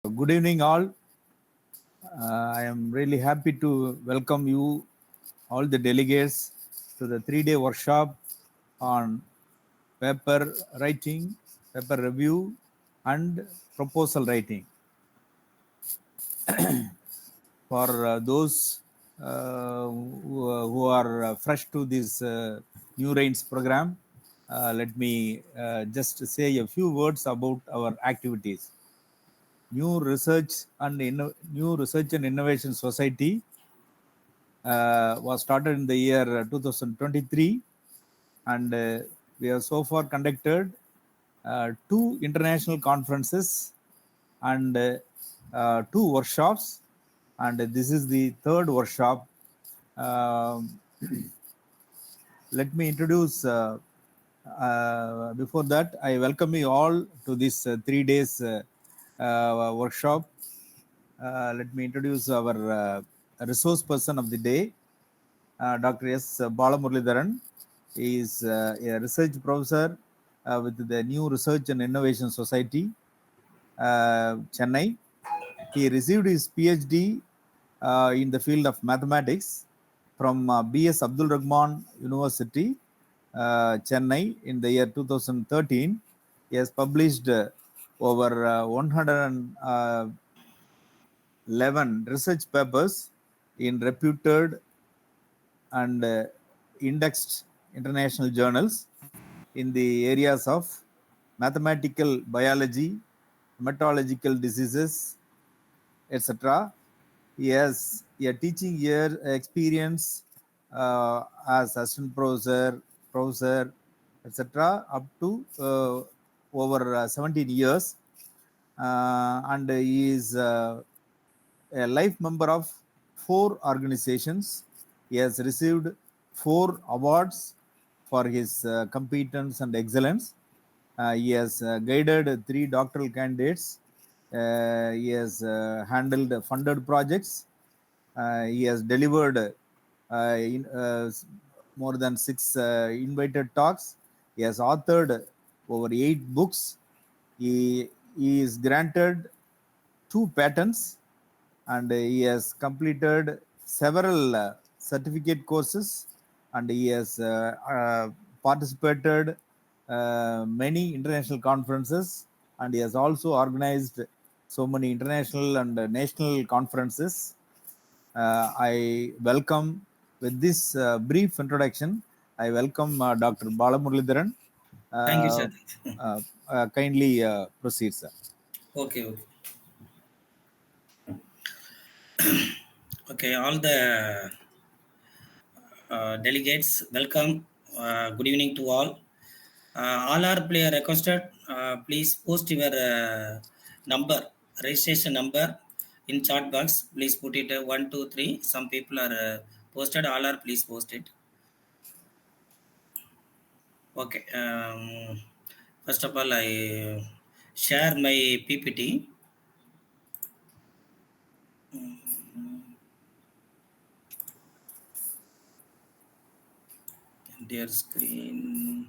Good evening, all. I am really happy to welcome you, all the delegates, to the 3-day workshop on paper writing, paper review, and proposal writing. For those who are fresh to this New Rains program, let me just say a few words about our activities. New Research and Innovation Society was started in the year 2023, and we have so far conducted 2 international conferences and 2 workshops, and this is the 3rd workshop. Let me introduce. Before that, I welcome you all to this 3 days workshop. Let me introduce our resource person of the day, Dr. S. Balamuralidharan. He is a research professor with the New Research and Innovation Society, Chennai. He received his PhD in the field of mathematics from B.S. Abdul Rahman University, Chennai, in the year 2013. He has published over 111 research papers in reputed and indexed international journals in the areas of mathematical biology, metallurgical diseases, etc. He has a teaching year experience as assistant professor, etc. up to over 17 years, and he is a life member of 4 organizations. He has received 4 awards for his competence and excellence. He has guided 3 doctoral candidates. He has handled funded projects. He has delivered more than 6 invited talks. He has authored over 8 books. He is granted 2 patents, and he has completed several certificate courses, and he has participated many international conferences, and he has also organized so many international and national conferences. I welcome, with this brief introduction, I welcome Dr. Balamuralidharan. Thank you, sir. Kindly proceed, sir. Okay. Okay, all the delegates, welcome. Good evening to all. All are player requested. Please post your number, registration number in chat box. Please put it 1, 2, 3. Some people are posted. All are please post it. Okay. First of all, I share my PPT. Their screen.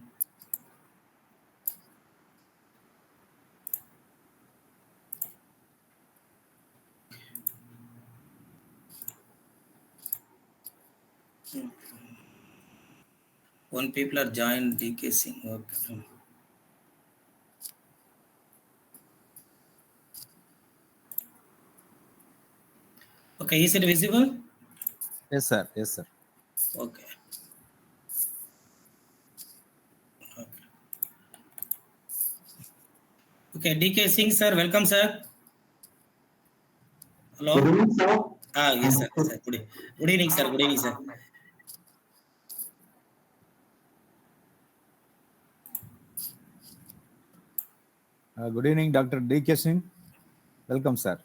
One people are joined DK Singh. Okay. Okay, is it visible? Yes, sir. Yes, sir. Okay. Okay, DK Singh, sir. Welcome, sir. Hello. Good evening, sir. Yes, sir. Good evening, sir. Good evening, sir. Good evening, Dr. D.K. Singh. Welcome, sir.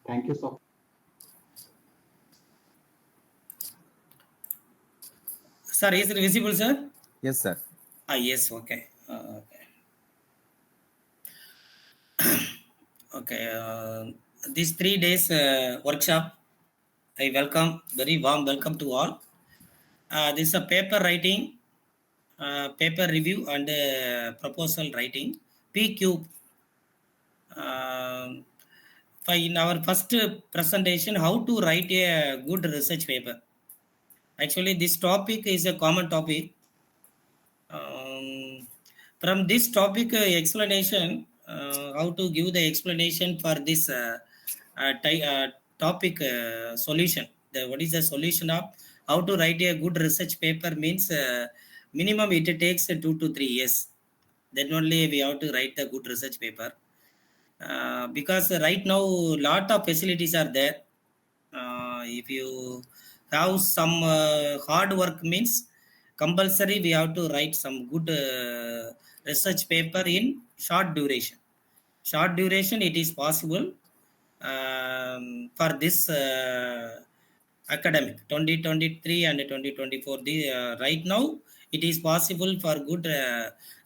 Thank you, sir. Sir, is it visible, sir? Yes, sir. Yes. Okay. Okay. Okay. These 3 days workshop, I welcome, very warm welcome to all. This is a paper writing, paper review, and proposal writing. PQ. Um, in our first presentation, how to write a good research paper. Actually, this topic is a common topic. Um, from this topic explanation, how to give the explanation for this topic solution. What is the solution of how to write a good research paper means minimum it takes 2 to 3 years. Then only we have to write the good research paper. Because right now lot of facilities are there. If you have some hard work means compulsory we have to write some good research paper in short duration it is possible for this academic 2023 and 2024 right now it is possible for good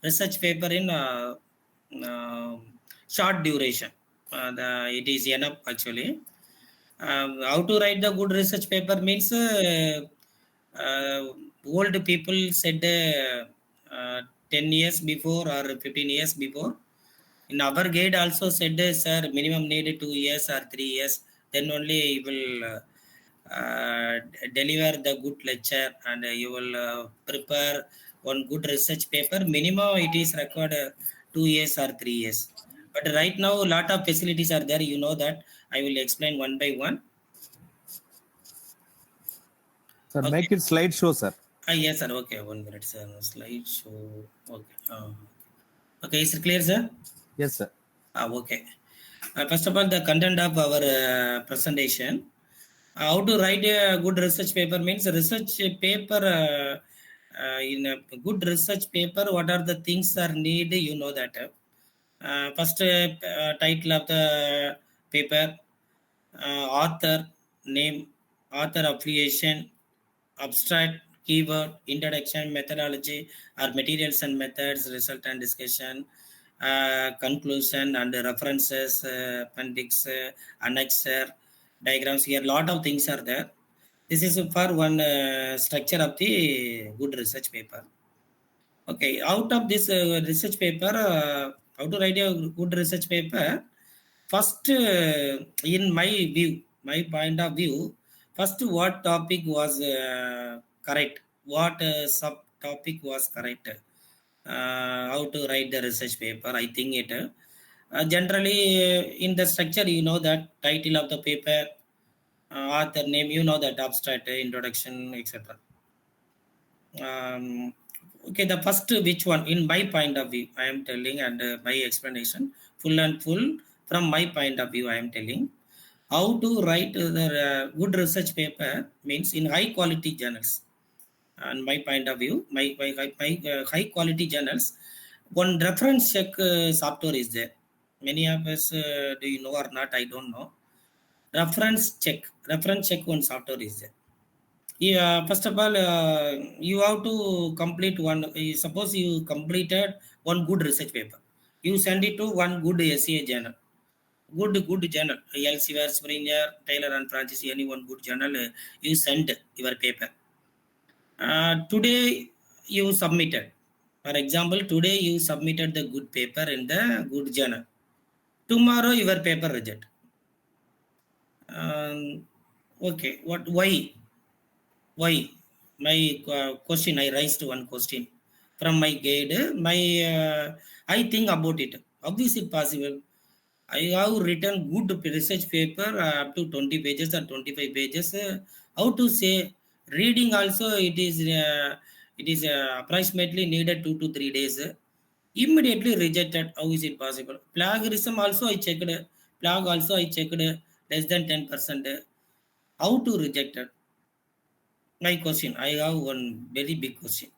research paper in uh, short duration. It is enough actually. How to write the good research paper means uh, old people said 10 years before or 15 years before. In our guide also said, sir, minimum need 2 years or 3 years. Then only you will deliver the good lecture and you will prepare one good research paper. Minimum it is required 2 years or 3 years. But right now, a lot of facilities are there. You know that. I will explain one by one. Sir, Okay. make it slideshow, sir. Yes, sir. Okay, 1 minute, sir. Slide show. Okay. Okay, is it clear, sir? Yes, sir. Okay. First of all, the content of our presentation. How to write a good research paper means a research paper. In a good research paper, what are the things are needed? You know that. First, title of the paper, author name, author affiliation, abstract, keyword, introduction, methodology, or materials and methods, result and discussion, conclusion and references, appendix, annexer, diagrams. Here, lot of things are there. This is for one structure of the good research paper. Okay, out of this research paper, how to write a good research paper? First, in my point of view, first what topic was correct? What subtopic was correct? How to write the research paper? I think it. Generally, in the structure, you know that title of the paper, author name, you know that abstract, introduction, etc. Okay, the first which one in my point of view I am telling and my explanation full and full from my point of view I am telling how to write the good research paper means in high quality journals. And my point of view my high quality journals, one reference check software is there. Many of us do you know or not I don't know. Reference check one software is there. Yeah, first of all, you have to complete one. Suppose you completed one good research paper, you send it to one good SCA journal, good journal, Elsevier, Springer, Taylor and Francis, any one good journal. You send your paper. Today you submitted. For example, today you submitted the good paper in the good journal. Tomorrow your paper reject. Okay, what? Why? Why my question I raised one question from my guide my I think about it, how is it possible? I have written good research paper up to 20 pages or 25 pages. How to say reading also it is approximately needed 2 to 3 days. Immediately rejected. How is it possible? Plagiarism also I checked. Plag also I checked less than 10%. How to reject it? My question, I have one very big question,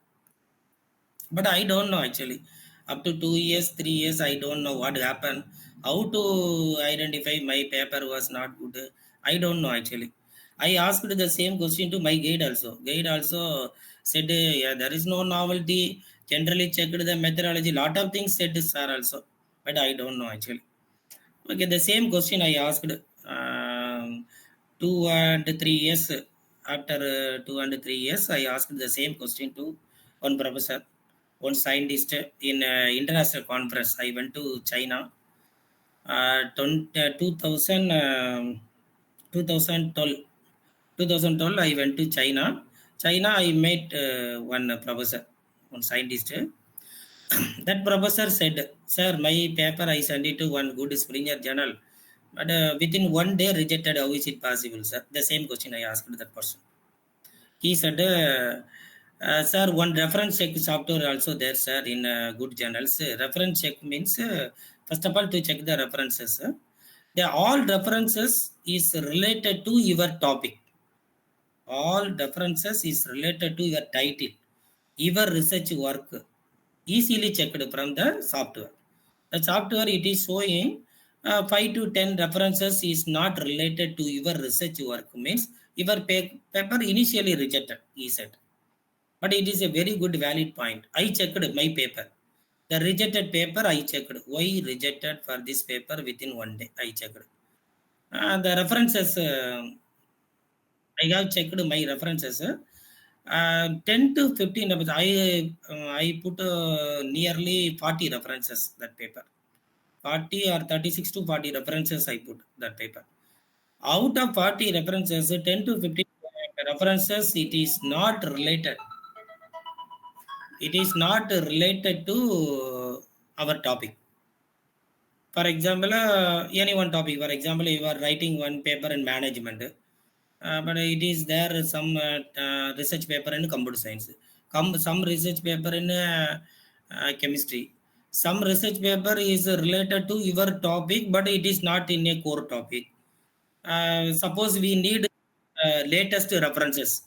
but I don't know actually. Up to 2 years 3 years I don't know what happened. How to identify my paper was not good, I don't know actually. I asked the same question to my guide also said yeah, there is no novelty, generally checked the methodology, lot of things said sir also, but I don't know actually. Okay, the same question I asked 2 and 3 years. After 2 and 3 years, I asked the same question to one professor, one scientist in international conference. I went to China. 2000, 2012, 2012 I went to China. I met one professor, one scientist. That professor said, sir, my paper I sent it to one good Springer journal, but within one day rejected. How is it possible, sir? The same question I asked that person. He said, sir, one reference check software also there, sir, in good journals. Reference check means, first of all, to check the references. The all references is related to your topic. All references is related to your title. Your research work easily checked from the software. The software, it is showing 5 to 10 references is not related to your research work, means your paper initially rejected, he said. But it is a very good valid point. I checked my paper. The rejected paper I checked. Why rejected for this paper within one day? I checked. The references, I have checked my references. 10 to 15, I put nearly 40 references that paper. 40 or 36 to 40 references I put that paper. Out of 40 references, 10 to 15 references, it is not related. It is not related to our topic. For example, any one topic. For example, you are writing one paper in management, but it is there some research paper in computer science, some research paper in chemistry. Some research paper is related to your topic, but it is not in a core topic. Suppose we need latest references.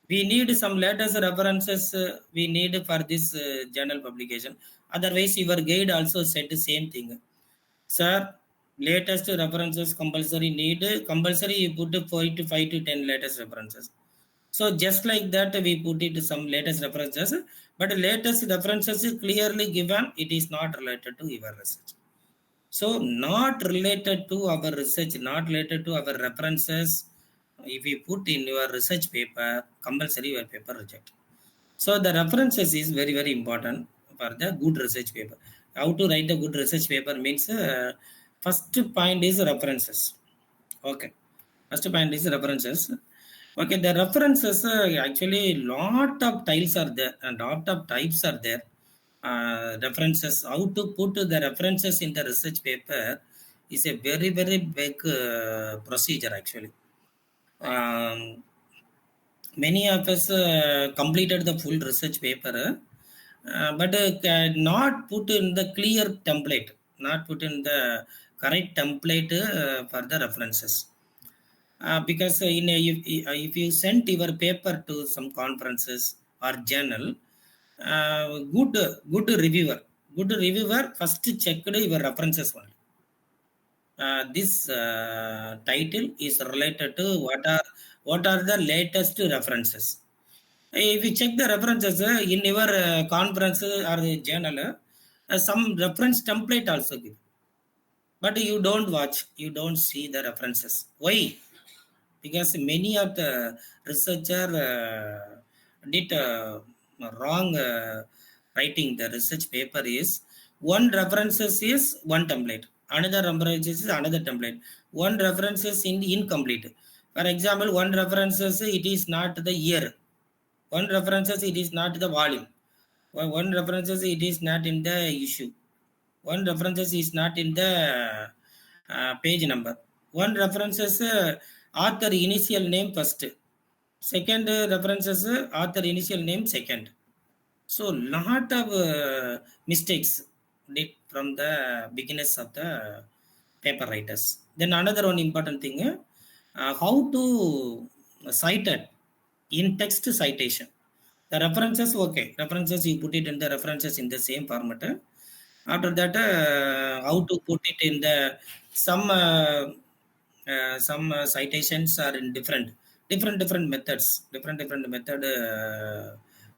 We need some latest references we need for this journal publication. Otherwise, your guide also said the same thing. Sir, latest references compulsory need. Compulsory you put 5 to 10 latest references. So just like that, we put it some latest references. But latest references is clearly given. It is not related to your research. So not related to our research, not related to our references. If you put in your research paper, compulsory your paper reject. So the references is very, very important for the good research paper. How to write a good research paper means, first point is references. Okay. First point is references. Okay, the references, actually lot of tiles are there and lot of types are there. References, how to put the references in the research paper is a very, very big procedure actually. Many of us completed the full research paper, but not put in the clear template, not put in the correct template for the references. Because if you send your paper to some conferences or journal, good reviewer first checked your references only. This title is related to what are the latest references. If you check the references in your conference or journal, some reference template also give, but you don't watch, you don't see the references. Why? Because many of the researcher did wrong writing the research paper. Is one references is one template, another references is another template, one references in incomplete. For example, one references it is not the year, one references it is not the volume, one references it is not in the issue, one references is not in the page number, one references author initial name first, second references author initial name second. So lot of mistakes did from the beginners of the paper writers. Then another one important thing, how to cite it in text citation. The references, okay, references you put it in the references in the same format. After that, how to put it in the some citations are in different methods, different method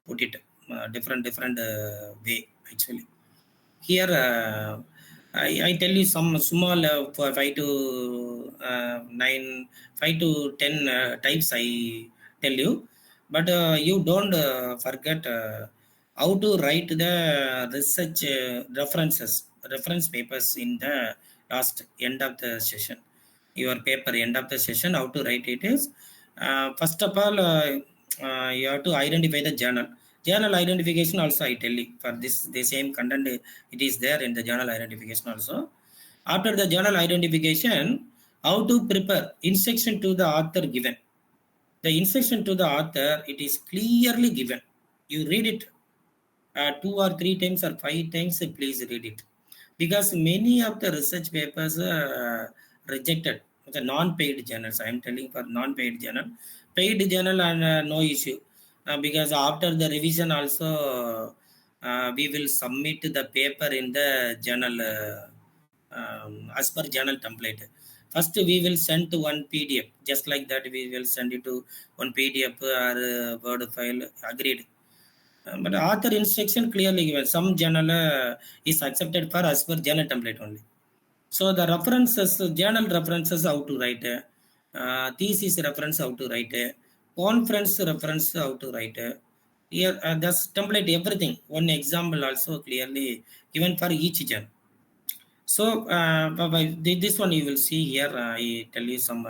put it different way actually. Here I tell you some small 5 to 9, 5 to 10 types I tell you, but you don't forget how to write the research reference papers in the last end of the session. Your paper end of the session, how to write it is, first of all, you have to identify the journal. Journal identification also I tell you for this, the same content, it is there in the journal identification also. After the journal identification, how to prepare instruction to the author given. The instruction to the author, it is clearly given. You read it 2 or 3 times or 5 times, please read it. Because many of the research papers rejected the non-paid journals. I am telling for non-paid journal. Paid journal and no issue. Because after the revision also, we will submit the paper in the journal as per journal template. First, we will send to one PDF. Just like that, we will send it to one PDF or Word file. Agreed. But author instruction clearly given. Some journal is accepted for as per journal template only. So the references, journal references, how to write, thesis reference, how to write, conference reference, how to write. Here, that's template everything. One example also clearly given for each journal. So this one you will see here. I tell you some.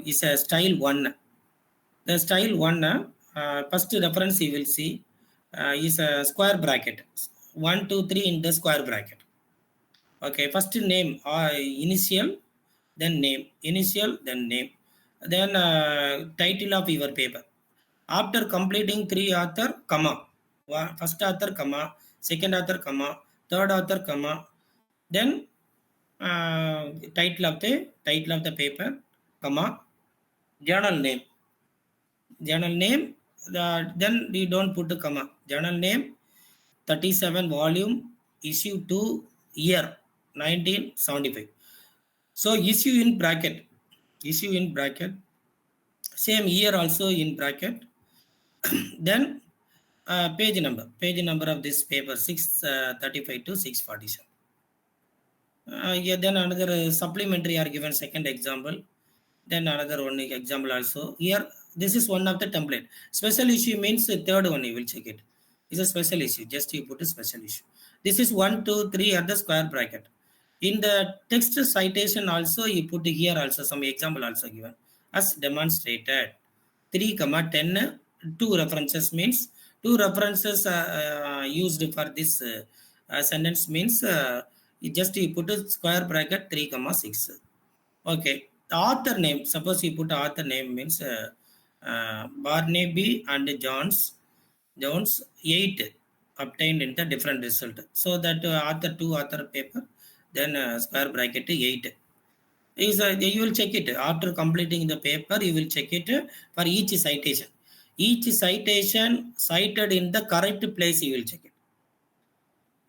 Is a style 1. The style 1, first reference you will see is a square bracket. 1, 2, 3 in the square bracket. Okay, first name, initial, then name, initial, then name, then title of your paper. After completing 3 author, comma, first author, comma, second author, comma, third author, comma, then title of the paper, comma, journal name. Journal name, then we don't put a comma. Journal name, 37 volume, issue 2, year 1975. So issue in bracket, same year also in bracket. Then page number of this paper 635 to 647. Yeah, then another supplementary are given, second example. Then another one example also. Here, this is one of the template. Special issue means the third one, you will check it. It's a special issue. Just you put a special issue. This is 1, 2, 3 at the square bracket. In the text citation also, you put here also some example also given. As demonstrated. 3, 10, 2 references means 2 references used for this sentence means just you put a square bracket 3, 6. Okay. The author name, suppose you put author name means Barnaby and Jones 8 obtained in the different result. So that author 2 author paper, then square bracket 8. Is you will check it after completing the paper. You will check it for each citation. Each citation cited in the correct place. You will check it.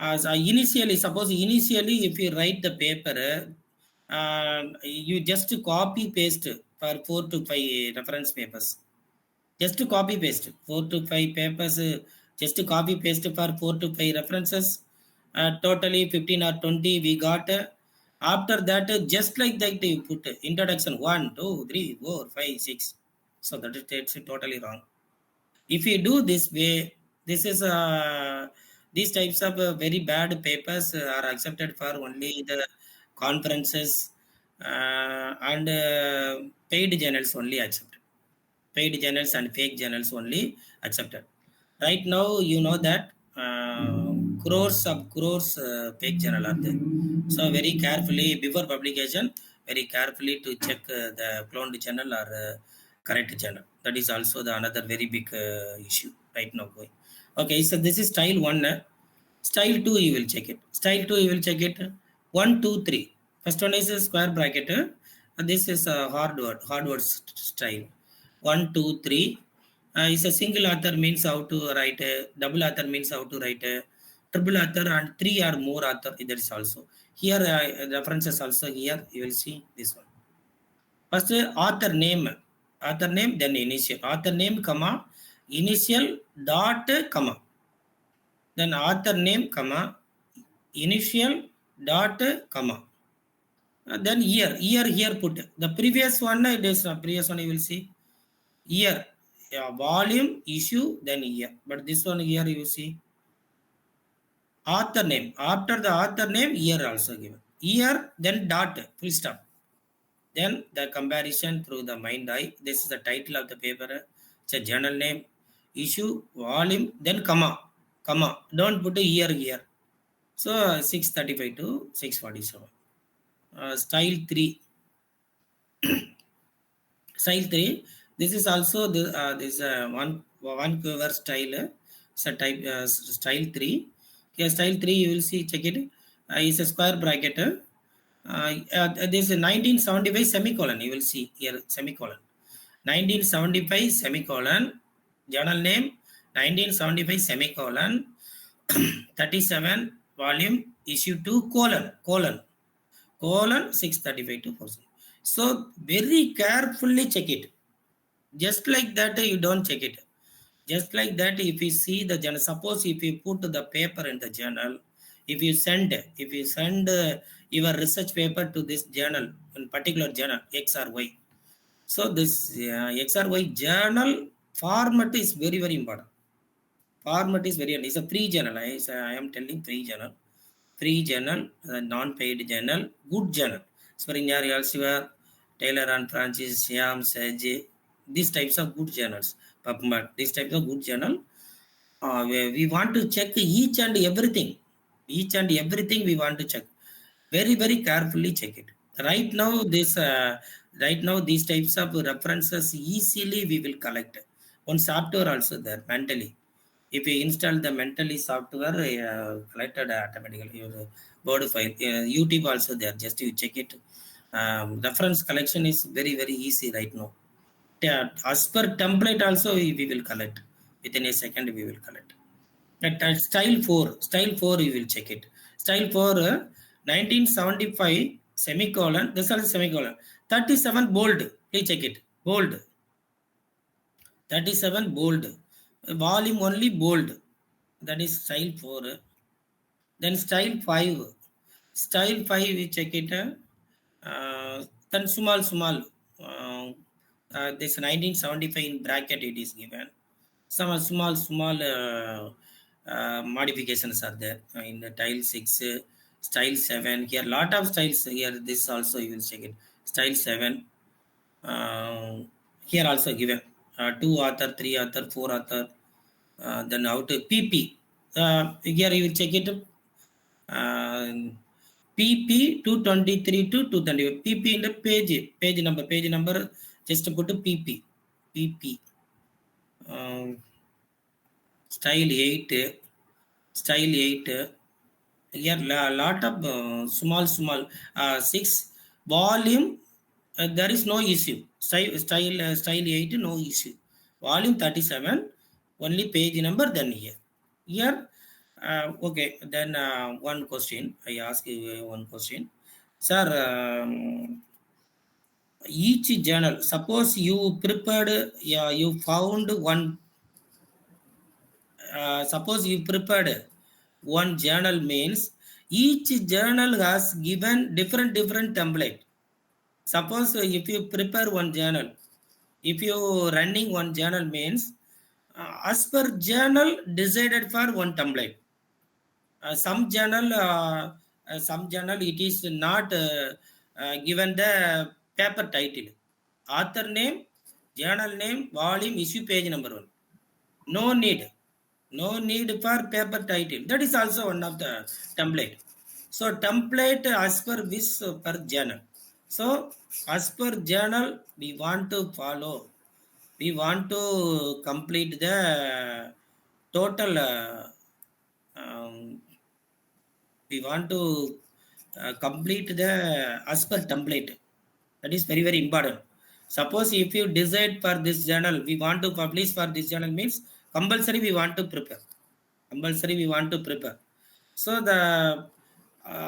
As initially, suppose initially if you write the paper, you just copy paste for 4 to 5 reference papers. Just to copy paste 4 to 5 papers. Just copy paste for 4 to 5 references. Totally 15 or 20 we got. After that, just like that you put introduction 1, 2, 3, 4, 5, 6. So that is totally wrong. If you do this way, this is these types of very bad papers are accepted for only the conferences and paid journals only accepted. Paid journals and fake journals only accepted. Right now, you know that crores of crores fake journal are there. So very carefully before publication, very carefully to check the cloned journal or correct journal. That is also the another very big issue right now going. Okay, so this is style 1. Style 2 you will check it. Style 2 you will check it. 1, 2, 3. First one is a square bracket. This is a hard word style. 1, 2, 3. Is a single author means how to write. Double author means how to write. Triple author and 3 or more author. That is also here. References also here. You will see this one. First author name, then initial. Author name, comma, initial dot, comma. Then author name, comma, initial dot, comma. Then year here put. The previous one, it is previous one you will see. Year, volume, issue, then year. But this one here you see. Author name. After the author name, year also given. year, then dot, full stop. Then the comparison through the mind eye. This is the title of the paper. It's a journal name, issue, volume, then comma, comma. Don't put a year here. So 635 to 647. Style 3. Style 3. This is also this one cover style. It's a type style 3. Here style 3 you will see, check it. It's a square bracket. This is 1975 semicolon. You will see here semicolon. 1975 semicolon. Journal name 1975 semicolon 37 volume issue 2 colon 635 to 4. So very carefully check it. Just like that you don't check it. Just like that, if you see the journal, suppose if you put the paper in the journal, if you send your research paper to this journal, in particular journal X or Y, so this X or Y journal format is very very important. Format is very, it's a free journal. I am telling free journal, non-paid journal, good journal. Springer, Elsevier, Taylor and Francis, Shyam, Sage, these types of good journals. PubMed, these types of good journal. We want to check each and everything. Each and everything we want to check. Very, very carefully check it. Right now, these types of references easily we will collect. One software also there, mentally. If you install the mentally software, collected automatically your Word file. YouTube also there, just you check it. Reference collection is very, very easy right now. As per template also we will collect. Within a second we will collect. At style 4 you will check it. Style 4, 1975 semicolon, this is semicolon. 37 bold, please check it. Bold. 37 bold. Volume only bold. That is style 4. Then style 5. Style 5 we check it. Then small. This 1975 in bracket it is given. Some small modifications are there in the tile 6, style 7. Here lot of styles here. This also you will check it. Style 7. Here also given 2 author, 3 author, 4 author. Then out PP. Here you will check it. PP 223 to 220. PP in the page number. Just put a PP. Style 8. Here lot of small 6 volume. There is no issue. Style 8 no issue. Volume 37 only page number. Then here okay. Then one question I ask you. One question, sir. Each journal, suppose you prepared, you found one. Suppose you prepared one journal, means each journal has given different template. Suppose if you prepare one journal, if you running one journal, means as per journal decided for one template. Some journal it is not given the paper title, author name, journal name, volume, issue, page number 1. No need for paper title. That is also one of the template. So template as per this per journal. So as per journal we want to follow. We want to complete the total. We want to complete the as per template. That is very, very important. Suppose if you decide for this journal, we want to publish for this journal, means compulsory we want to prepare. So the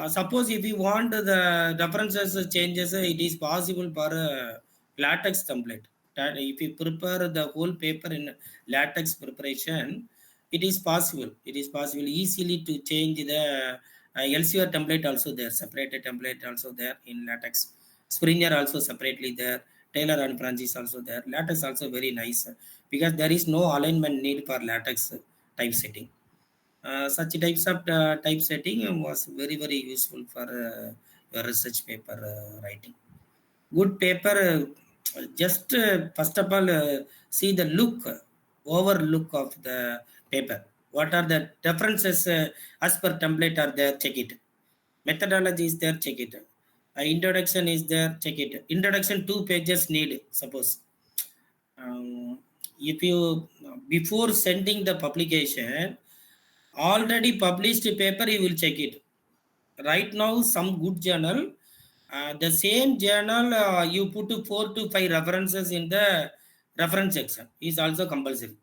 suppose if you want the references changes, it is possible for latex template. That if you prepare the whole paper in latex preparation, it is possible. Easily to change the Elsevier template also there, separated template also there in latex. Springer also separately there. Taylor and Francis also there. Latex also very nice because there is no alignment need for latex typesetting. Such types of typesetting was very, very useful for your research paper writing. Good paper, just first of all, see the look, overlook of the paper. What are the references as per template are there? Check it. Methodology is there, check it. Introduction is there, check it. Introduction 2 pages need, suppose. If you, before sending the publication, already published paper, you will check it. Right now, some good journal, the same journal, you put 4 to 5 references in the reference section is also compulsory.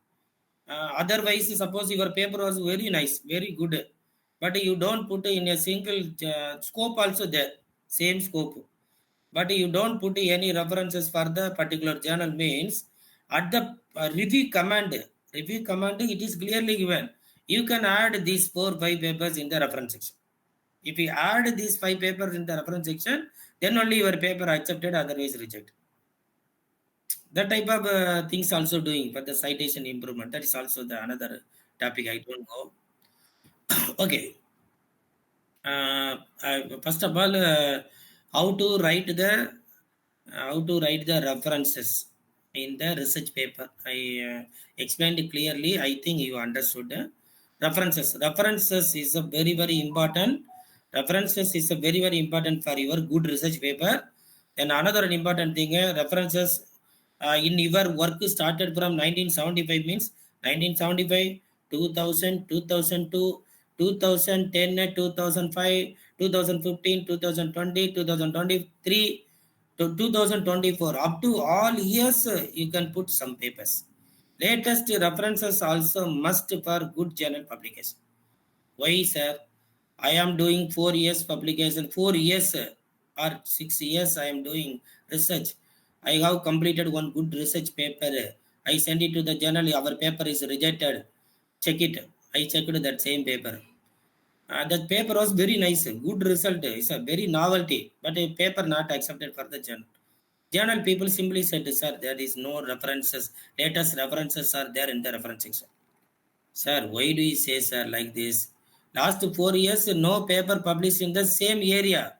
Otherwise, suppose your paper was very nice, very good, but you don't put in a single scope also there, same scope, but you don't put any references for the particular journal, means at the review command, it is clearly given. You can add these 4-5 papers in the reference section. If you add these 5 papers in the reference section, then only your paper accepted, otherwise rejected. That type of things also doing for the citation improvement. That is also the another topic. I don't go. Okay. First of all, how to write the references in the research paper. I explained clearly. I think you understood. References is a very important. References is a very important for your good research paper. Then another important thing, references in your work started from 1975, means 1975, 2000, 2002, 2010, 2005, 2015, 2020, 2023 to 2024. Up to all years, you can put some papers. Latest references also must for good journal publication. Why, sir? I am doing 4 years publication, 4 years or 6 years I am doing research. I have completed one good research paper. I send it to the journal. Our paper is rejected. Check it. I checked that same paper. That paper was very nice. Good result. It's a very novelty. But a paper not accepted for the journal. Journal people simply said, sir, there is no references. Latest references are there in the reference section. Sir, why do you say, sir, like this? Last 4 years, no paper published in the same area.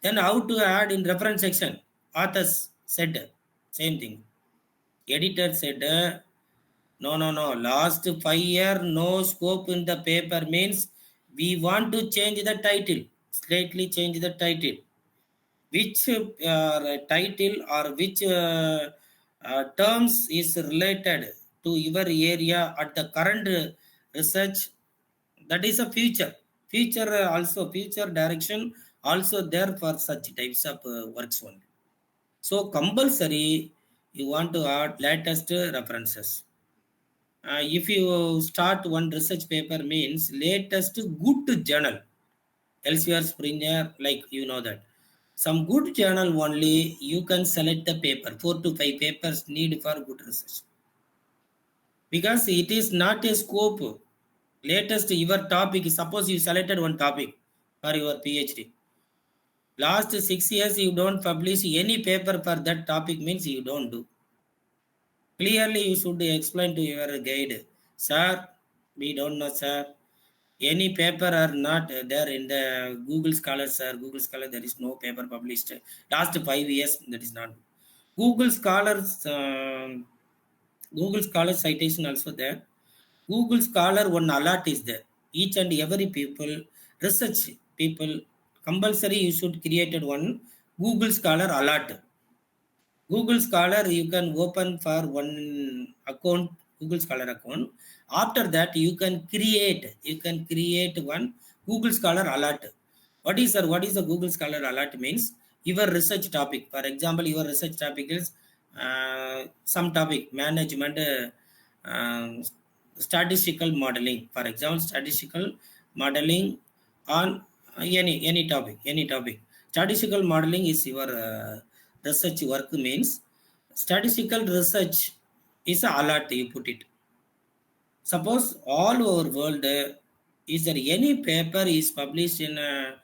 Then how to add in reference section? Authors said, same thing. Editor said, no. Last 5 year, no scope in the paper, means we want to change the title. Slightly change the title. Which title or which terms is related to your area at the current research, that is a future also, future direction also there for such types of works only. So compulsory you want to add latest references. If you start one research paper, means latest good journal, Elsevier, Springer, like you know that. Some good journal only you can select the paper. 4 to 5 papers need for good research. Because it is not a scope. Latest your topic, suppose you selected one topic for your PhD. Last 6 years you don't publish any paper for that topic, means you don't do. Clearly you should explain to your guide, sir, we don't know, sir. Any paper are not there in the Google Scholar, sir. Google Scholar, there is no paper published. Last 5 years, that is not. Google Scholars, Google Scholar citation also there. Google Scholar, one alert is there. Each and every people, research people, compulsory you should create one Google Scholar alert. Google Scholar, you can open for one account, Google Scholar account. After that, you can create one Google Scholar alert. What is a Google Scholar alert? Means your research topic. For example, your research topic is some topic, management, statistical modeling. For example, statistical modeling on any topic. Statistical modeling is your research work, means statistical research is a alert, you put it. Suppose all over world, is there any paper is published in a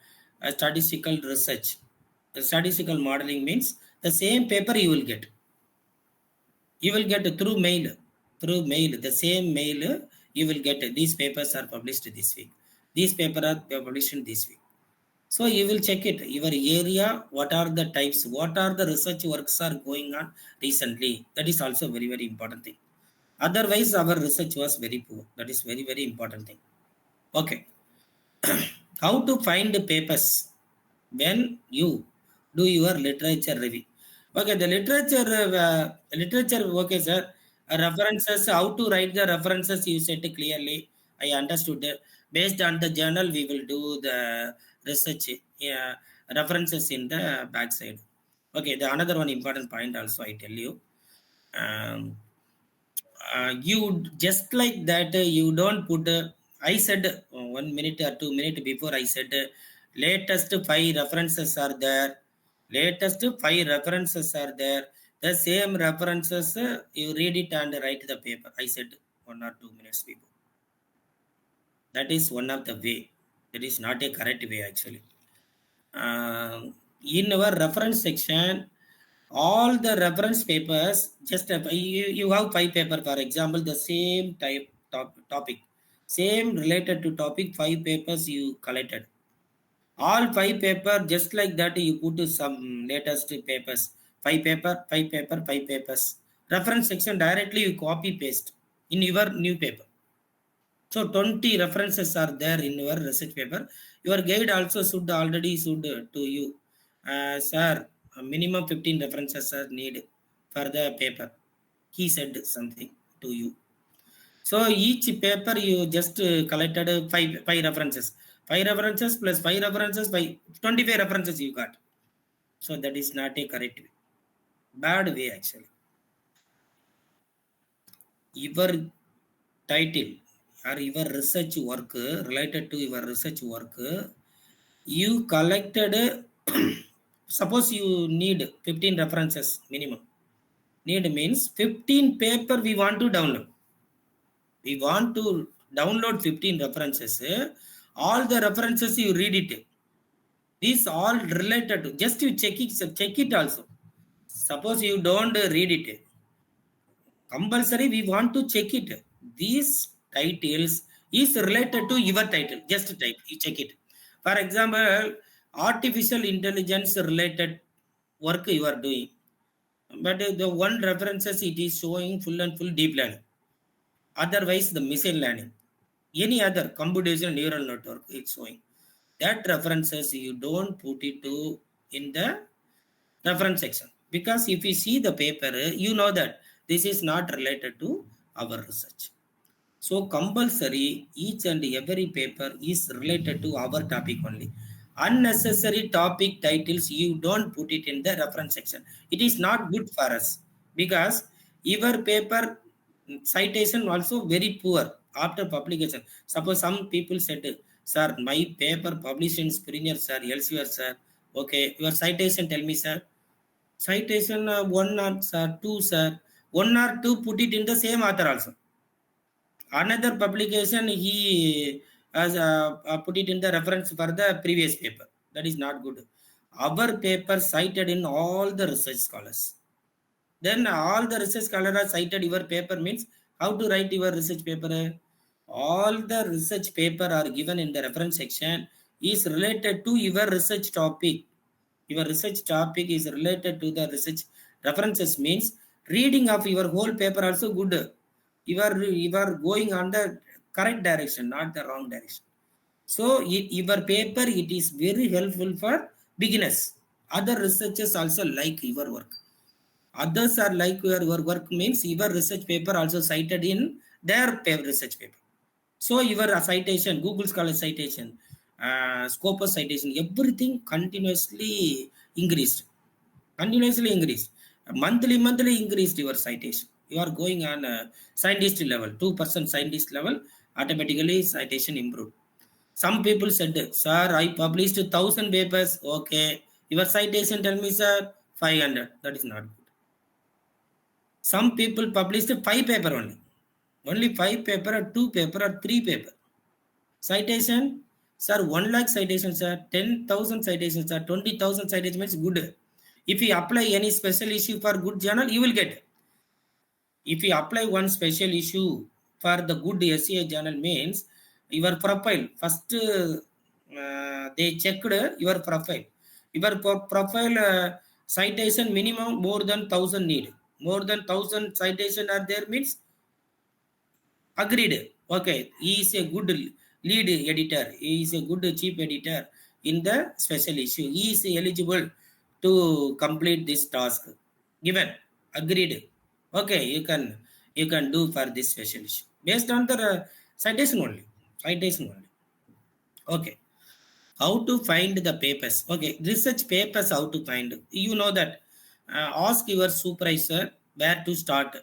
statistical research? The statistical modeling means the same paper you will get. You will get through mail, the same mail you will get. These papers are published this week. These papers are published in this week. So you will check it, your area, what are the types, what are the research works are going on recently. That is also very, very important thing. Otherwise, our research was very poor. That is very, very important thing. Okay. How to find the papers when you do your literature review? Okay, the literature. Okay, sir. References. How to write the references? You said clearly. I understood. Based on the journal, we will do the research. Yeah, references in the backside. Okay, the another one important point also I tell you. Um, you just like that, you don't put I said 1 minute or 2 minutes before, I said latest 5 references are there, latest 5 references are there, the same references, you read it and write the paper. I said 1 or 2 minutes before. That is one of the way. That is not a correct way actually. In our reference section, all the reference papers, just you have 5 paper, for example, the same type topic, same related to topic, 5 papers you collected. All 5 paper, just like that, you put some latest papers, 5 paper, 5 paper, 5 papers. Reference section directly you copy paste in your new paper. So 20 references are there in your research paper. Your guide also should to you, sir, minimum 15 references are needed for the paper. He said something to you. So each paper you just collected five references. 5 references plus 5 references by 25 references you got. So that is not a correct way. Bad way actually. Your title or your research work, related to your research work, you collected suppose you need 15 references minimum. Need means 15 paper we want to download. We want to download 15 references. All the references you read it. These all related to, just you check it also. Suppose you don't read it, compulsory we want to check it. These titles is related to your title, just type, you check it. For example, artificial intelligence related work you are doing, but the one references it is showing full and full deep learning, otherwise the machine learning, any other computational neural network it's showing. That references you don't put it to in the reference section, because if you see the paper, you know that this is not related to our research. So compulsory each and every paper is related to our topic only. Unnecessary topic titles you don't put it in the reference section. It is not good for us, because your paper citation also very poor after publication. Suppose some people said, sir, my paper published in Springer, sir, Elsevier, sir. Okay, your citation, tell me, sir. Citation 1 or 2, sir. 1 or 2 put it in the same author also. Another publication he has put it in the reference for the previous paper. That is not good. Our paper cited in all the research scholars. Then all the research scholars are cited your paper means how to write your research paper. All the research paper are given in the reference section is related to your research topic. Your research topic is related to the research references means reading of your whole paper also good. You are going on the correct direction, not the wrong direction. So your paper it is very helpful for beginners. Other researchers also like your work. Others are like your work means your research paper also cited in their research paper. So your citation, Google Scholar citation, Scopus citation, everything continuously increased. Continuously increased. Monthly increased your citation. You are going on scientist level, 2% scientist level, automatically citation improved. Some people said, sir, I published 1,000 papers. Okay. Your citation, tell me, sir, 500. That is not good. Some people published 5 paper only. Only 5 paper or 2 paper or 3 paper. Citation, sir, 1 lakh citations, sir, 10,000 citations, sir, 20,000 citations is good. If you apply any special issue for good journal, you will get. If you apply one special issue for the good SCI journal means your profile, first they checked your profile. Your profile citation minimum more than 1,000 need. More than 1,000 citation are there means agreed. Okay, he is a good lead editor. He is a good chief editor in the special issue. He is eligible to complete this task. Given, agreed. Okay, you can do for this special issue based on the citation only. Citation only. Okay. How to find the papers? Okay, research papers. How to find? You know that. Ask your supervisor where to start.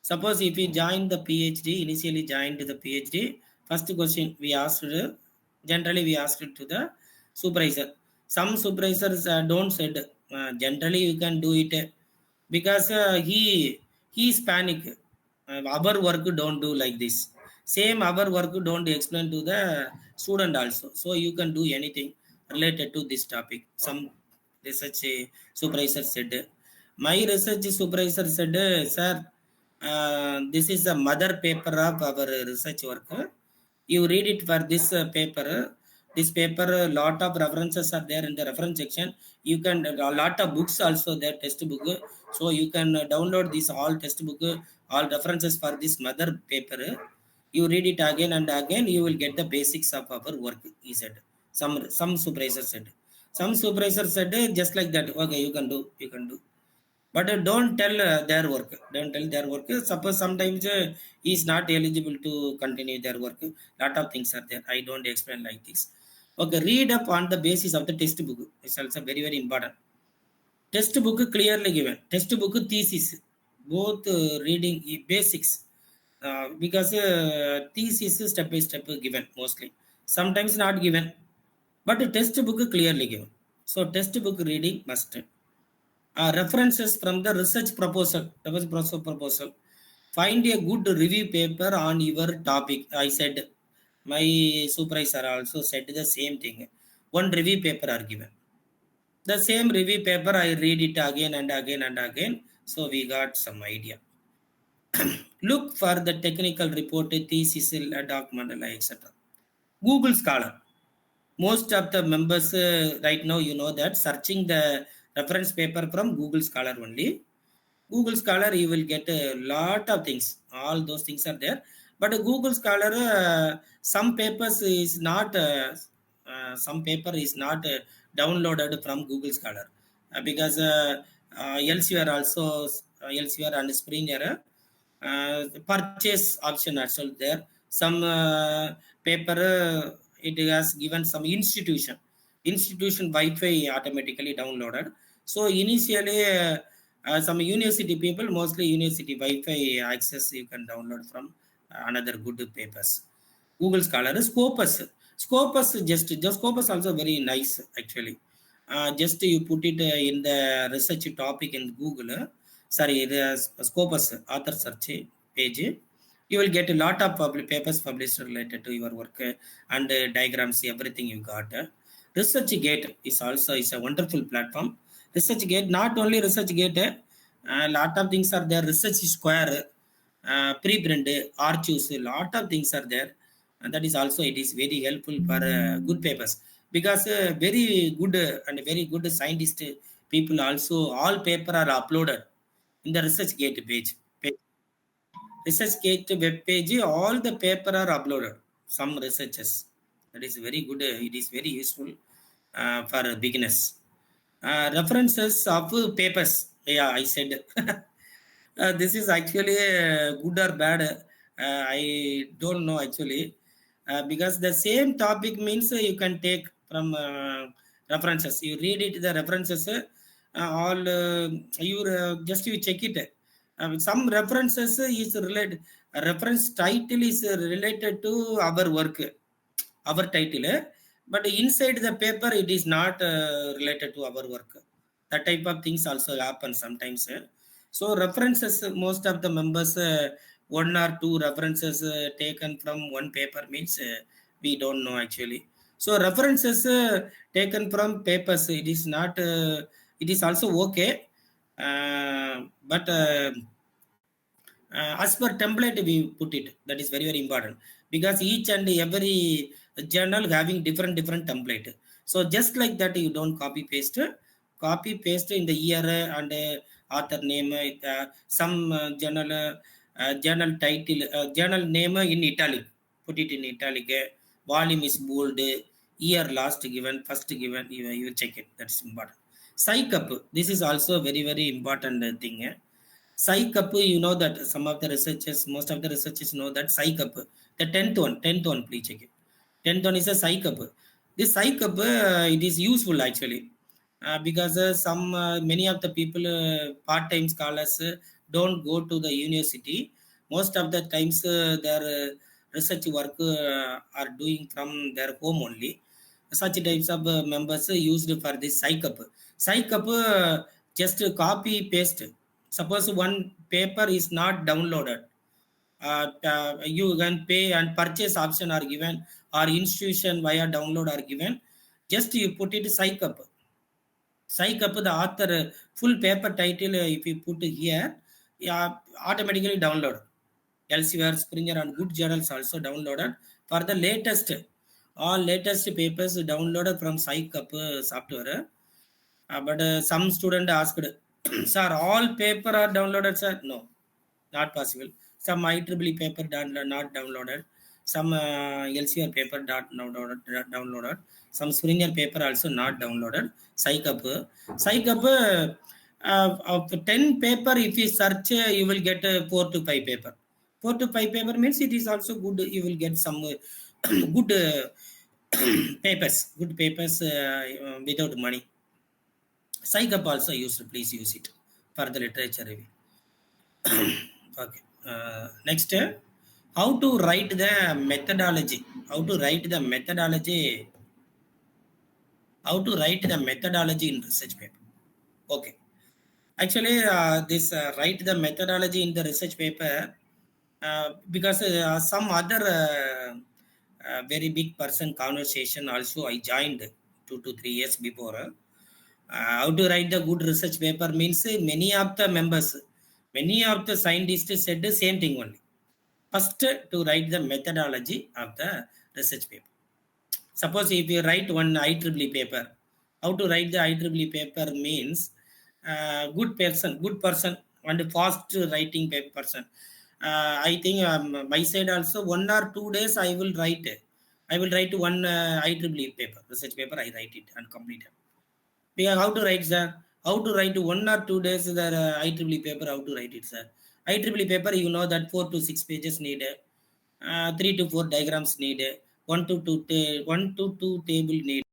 Suppose if you join the PhD, initially joined the PhD, first question we asked, generally we asked to the supervisor. Some supervisors don't said, generally you can do it because he is panic. Our work don't do like this. Same our work don't explain to the student also. So you can do anything related to this topic. Some research supervisor said. My research supervisor said, sir, this is the mother paper of our research work. You read it for this paper. This paper, a lot of references are there in the reference section. You can, a lot of books also there, textbook. So you can download this all textbook, all references for this mother paper. You read it again and again, you will get the basics of our work, he said. Some supervisor said. Some supervisor said just like that. Okay, you can do, you can do. But don't tell their work. Don't tell their work. Suppose sometimes he is not eligible to continue their work. Lot of things are there. I don't explain like this. Okay, read up on the basis of the textbook. It's also very, very important. Textbook clearly given. Textbook thesis. Both reading basics. Because thesis is step by step given mostly. Sometimes not given. But textbook clearly given. So textbook reading must. References from the research proposal. Proposal. Find a good review paper on your topic. I said, my supervisor also said the same thing. One review paper are given. The same review paper, I read it again and again and again. So we got some idea. Look for the technical report, thesis, document, etc. Google Scholar. Most of the members right now, you know that searching the reference paper from Google Scholar only. Google Scholar, you will get a lot of things. All those things are there. But Google Scholar, some papers is not, some paper is not downloaded from Google Scholar because Elsevier also, Elsevier and Springer purchase option also there. Some paper it has given some institution Wi-Fi automatically downloaded. So initially some university people, mostly university Wi-Fi access you can download from another good papers. Google Scholar. Scopus just Scopus also very nice actually. Just you put it in the research topic in Google, the Scopus author search page, you will get a lot of papers published related to your work and diagrams, everything you got. ResearchGate is also is a wonderful platform. ResearchGate, not only ResearchGate, a lot of things are there. Research Square, preprint, Archives, a lot of things are there. And that is also, it is very helpful for good papers because very good and very good scientist people also, all paper are uploaded in the ResearchGate page. ResearchGate web page, all the paper are uploaded. Some researches. That is very good. It is very useful for beginners. References of papers. Yeah, I said. This is actually good or bad. I don't know actually. Because the same topic means you can take from references. You read it, the references, all you just you check it. Some references is related. Reference title is related to our work, our title, but inside the paper it is not related to our work. That type of things also happen sometimes. So references, most of the members, one or two references taken from one paper means we don't know actually. So references taken from papers, it is not, it is also okay, but As per template we put it. That is very, very important, because each and every journal having different template. So just like that, you don't copy paste in the year and author name, some journal title, journal name in italic, put it in italic, volume is bold, year last given, first given, you check it. That's important. Psych up, this is also very, very important thing. PsyCup, you know that some of the researchers, most of the researchers know that PsyCup, the 10th one, please check it. 10th one is a PsyCup. This PsyCup, it is useful actually, because many of the people, part-time scholars, don't go to the university. Most of the times, their research work are doing from their home only. Such types of members used for this PsyCup. PsyCup, just copy paste. Suppose one paper is not downloaded, you can pay and purchase option are given, or institution via download are given. Just you put it PsyCup. PsyCup, the author full paper title, if you put here, yeah, automatically download. Elsevier, Springer and good journals also downloaded for the latest, all latest papers downloaded from PsyCup software. But some student asked, sir, all paper are downloaded, sir? No, not possible. Some IEEE paper not downloaded. Some LCR paper downloaded. Some Springer paper also not downloaded. PsyCup. PsyCup, of 10 paper, if you search, you will get 4 to 5 paper. 4 to 5 paper means it is also good. You will get some good good papers without money. PsyCup also used. Please use it for the literature review. Okay. Next, how to write the methodology. How to write the methodology. How to write the methodology in research paper. Okay. Actually, this write the methodology in the research paper, because some other very big person conversation also I joined 2 to 3 years before. How to write the good research paper means many of the members, many of the scientists said the same thing only. First, to write the methodology of the research paper. Suppose if you write one IEEE paper, how to write the IEEE paper means good person and fast writing person. I think my side also 1 or 2 days I will write. I will write one IEEE paper, research paper. I write it and complete it. Because how to write, sir? How to write 1 or 2 days the IEEE paper? How to write it, sir? IEEE paper, you know that 4 to 6 pages need, 3 to 4 diagrams need, 1 to 2 table need.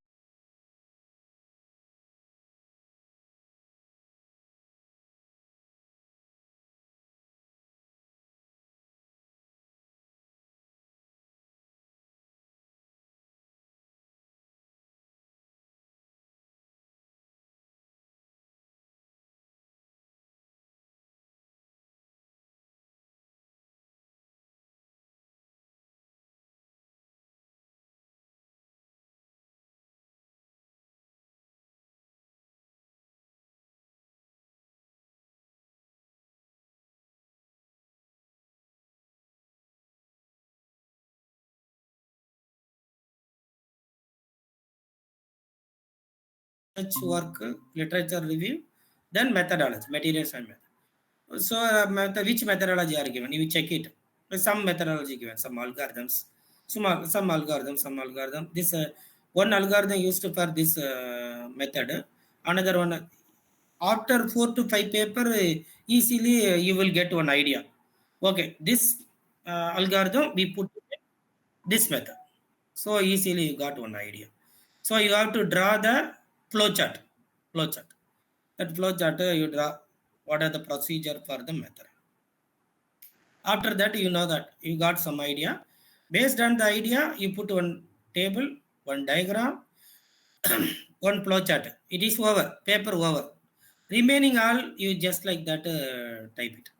Research work, literature review, then methodology, materials and method. So, which methodology are given? You check it. Some methodology given, some algorithms, some algorithm. This one algorithm used for this method. Another one, after 4 to 5 paper, easily you will get one idea. Okay, this algorithm we put this method. So easily you got one idea. So you have to draw the flowchart. Flowchart. That flowchart you draw. What are the procedure for the method? After that, you know that you got some idea. Based on the idea, you put one table, one diagram, one flowchart. It is over. Paper over. Remaining all you just like that type it.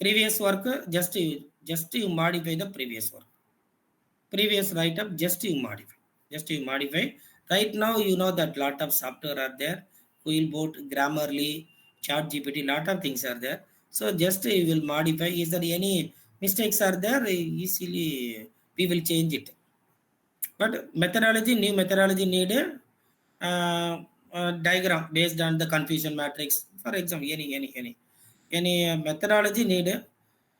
Previous work, just you modify the previous work. Previous write up, just you modify. Just you modify. Right now, you know that lot of software are there. Quillbot, Grammarly, ChatGPT, lot of things are there. So just we will modify. Is there any mistakes are there? Easily we will change it. But methodology, new methodology need a diagram based on the confusion matrix. For example, any methodology need.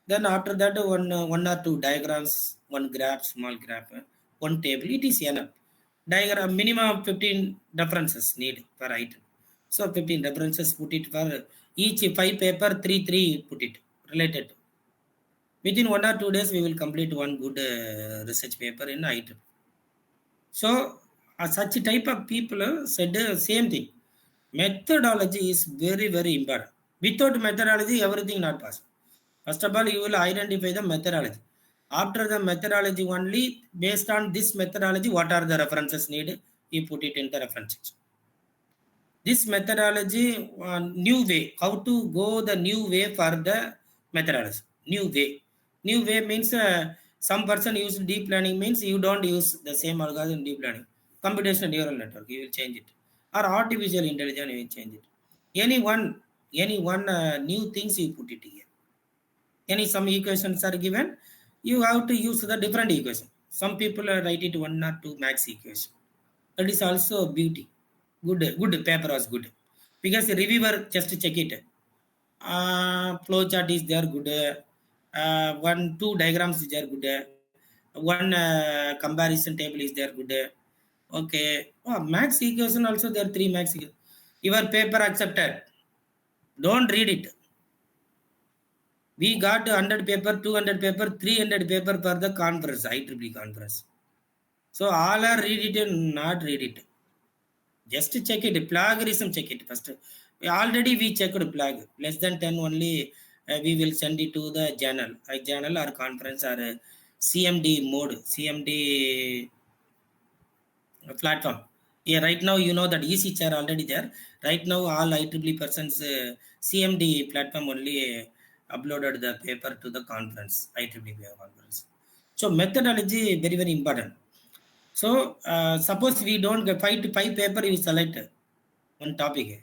Then after that, one or two diagrams, one graph, small graph, one table. It is enough. Diagram minimum of 15 references need per item. So 15 references put it for each 5 paper, 3 put it related. Within 1 or 2 days, we will complete one good research paper in item. So such type of people said the same thing. Methodology is very, very important. Without methodology, everything not possible. First of all, you will identify the methodology. After the methodology only, based on this methodology, what are the references needed? You put it in the references. This methodology, new way, how to go the new way for the methodology. New way means some person use deep learning means you don't use the same algorithm deep learning. Computational neural network, you will change it. Or artificial intelligence, you will change it. Any one new things you put it here. Any some equations are given, you have to use the different equation. Some people write it 1 or 2 max equation. That is also beauty. Good paper was good because the reviewer just check it. Flow chart is there good. 1-2 diagrams is there good. One comparison table is there good. Okay. Oh, max equation also there 3 max equation. Your paper accepted. Don't read it. We got 100 paper, 200 paper, 300 paper for the conference, IEEE conference. So all are read it and not read it. Just check it. Plagiarism, check it first. Already we checked plag. Less than 10 only. We will send it to the journal. Journal or conference or CMD mode. CMD platform. Yeah, right now you know that EC chair already there. Right now all IEEE persons CMD platform only uploaded the paper to the conference, IEEE conference. So methodology very, very important. So suppose we don't get 5 paper, you select one topic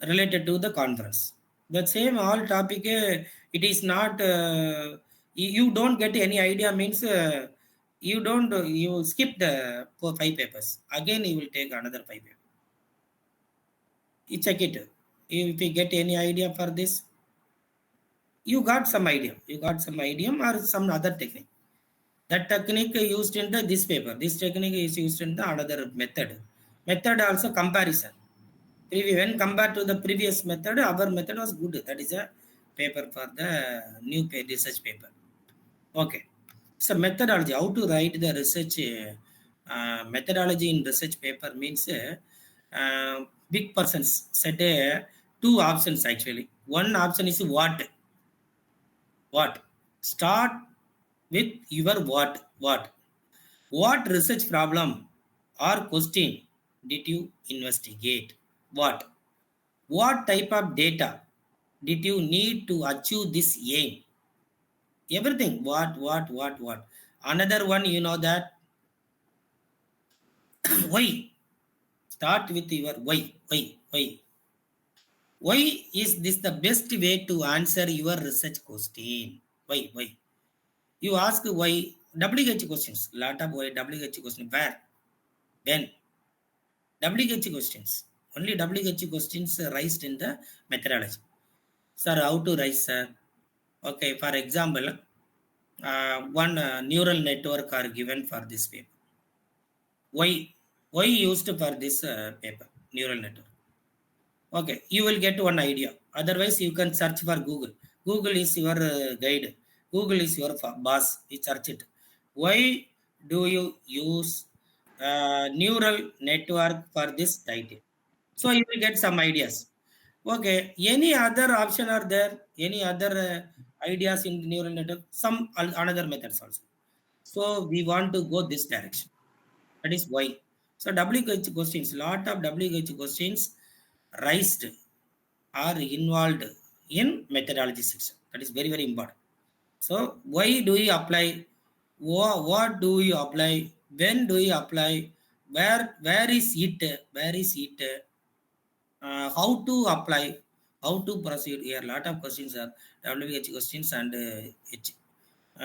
related to the conference. The same all topic, it is not, you don't get any idea means you don't, you skip the 5 papers. Again, you will take another 5 papers. You check it. If you get any idea for this, you got some idea. You got some idiom or some other technique. That technique used in the this paper. This technique is used in the another method. Method also comparison. When compared to the previous method, our method was good. That is a paper for the new research paper. Okay. So methodology, how to write the research methodology in research paper means big persons said 2 options actually. One option is what. Start with your what research problem or question did you investigate? What type of data did you need to achieve this aim? Everything. What. Another one, you know that why. Start with your why is this the best way to answer your research question? Why you ask why. WH questions, lot of why. WH question, where, when. WH questions, only WH questions raised in the methodology. Sir, how to raise, sir? Okay, for example, one neural network are given for this paper. Why used for this paper, neural network? Okay, you will get one idea. Otherwise, you can search for Google. Google is your guide. Google is your boss. You search it. Why do you use neural network for this title? So you will get some ideas. Okay, any other option are there? Any other ideas in neural network? Some another methods also. So we want to go this direction. That is why. So WH questions, lot of WH questions raised are involved in methodology section. That is very, very important. So why do you apply? What do you apply? When do you apply? Where is it? How to apply? how to proceed. Here, lot of questions are WH questions and H